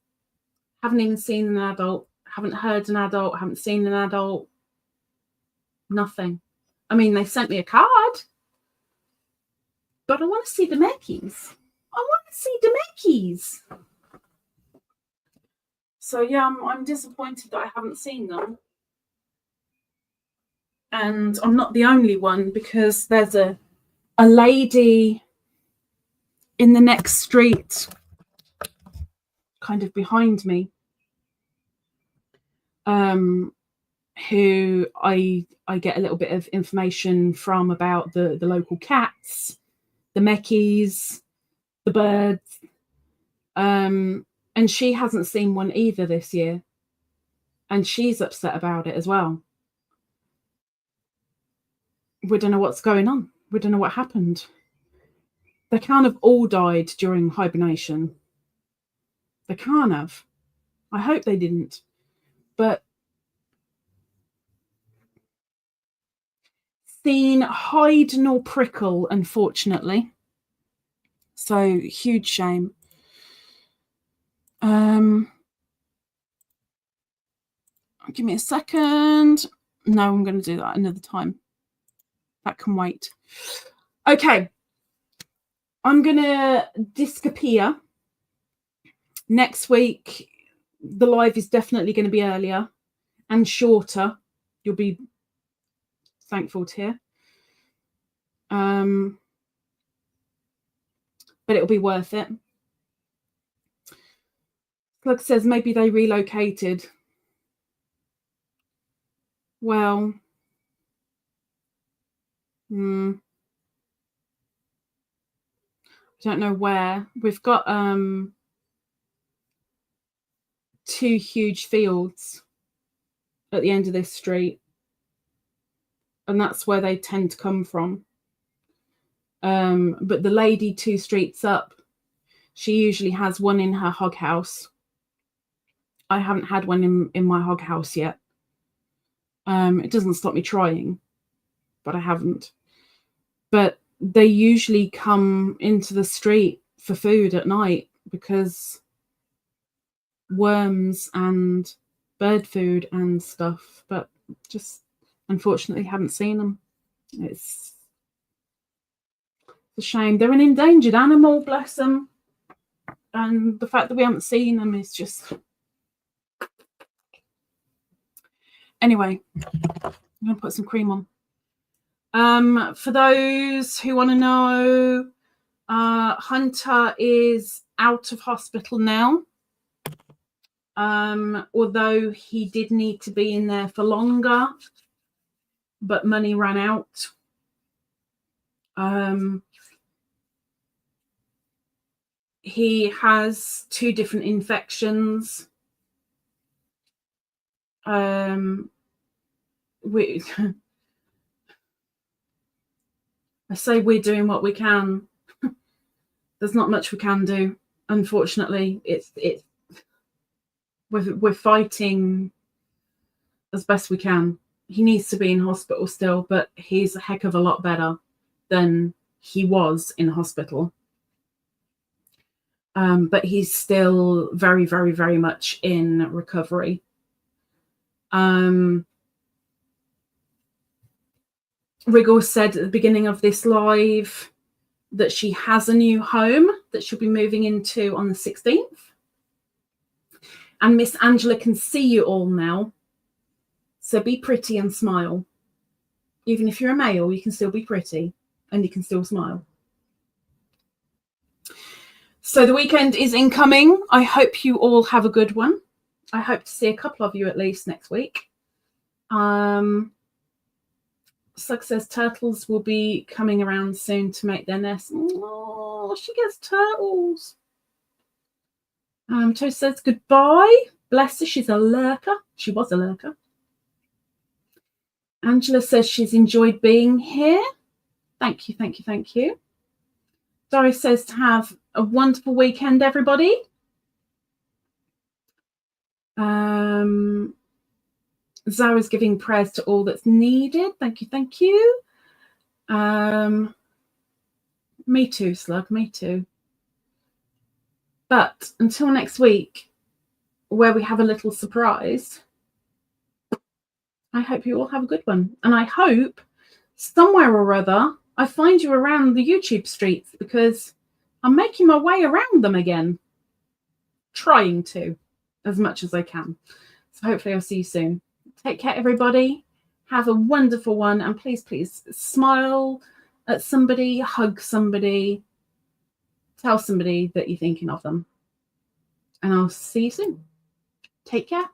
Haven't even seen an adult. Haven't heard an adult. Haven't seen an adult. Nothing. I mean, they sent me a card, but I want to see the Meckies. So yeah, I'm disappointed that I haven't seen them. And I'm not the only one, because there's a lady in the next street, kind of behind me, who I get a little bit of information from about the local cats, the Meckies, the birds, and she hasn't seen one either this year, and she's upset about it as well. We don't know what's going on. We don't know what happened. They can't have all died during hibernation. They can't have. I hope they didn't. But seen hide nor prickle, unfortunately. So huge shame. Give me a second. No, I'm going to do that another time. That can wait. Okay. I'm going to disappear. Next week, the live is definitely going to be earlier and shorter. You'll be thankful to hear. but it'll be worth it. Plug says maybe they relocated. Well, I don't know where. We've got 2 huge fields at the end of this street, and that's where they tend to come from. But the lady 2 streets up, she usually has one in her hog house. I haven't had one in my hog house yet. It doesn't stop me trying, but I haven't. But they usually come into the street for food at night because worms and bird food and stuff, but just unfortunately haven't seen them. It's a shame. They're an endangered animal, bless them. And the fact that we haven't seen them is just... Anyway, I'm going to put some cream on. For those who want to know, Hunter is out of hospital now. Although he did need to be in there for longer, but money ran out. He has 2 different infections. I say we're doing what we can. There's not much we can do, unfortunately. We're fighting as best we can. He needs to be in hospital still, but he's a heck of a lot better than he was in hospital. But he's still very, very, very much in recovery. Wriggle said at the beginning of this live that she has a new home that she'll be moving into on the 16th. And Miss Angela can see you all now. So be pretty and smile. Even if you're a male, you can still be pretty and you can still smile. So the weekend is incoming. I hope you all have a good one. I hope to see a couple of you at least next week. Slug says turtles will be coming around soon to make their nest. Oh, she gets turtles. Toast says goodbye. Bless her, she's a lurker. She was a lurker. Angela says she's enjoyed being here. Thank you, thank you, thank you. Doris says to have a wonderful weekend, everybody. Zara's giving prayers to all that's needed. Thank you, thank you. Me too, Slug, me too. But until next week, where we have a little surprise, I hope you all have a good one. And I hope somewhere or other I find you around the YouTube streets, because I'm making my way around them again. Trying to, as much as I can. So hopefully I'll see you soon. Take care, everybody. Have a wonderful one. And please, please smile at somebody, hug somebody, tell somebody that you're thinking of them. And I'll see you soon. Take care.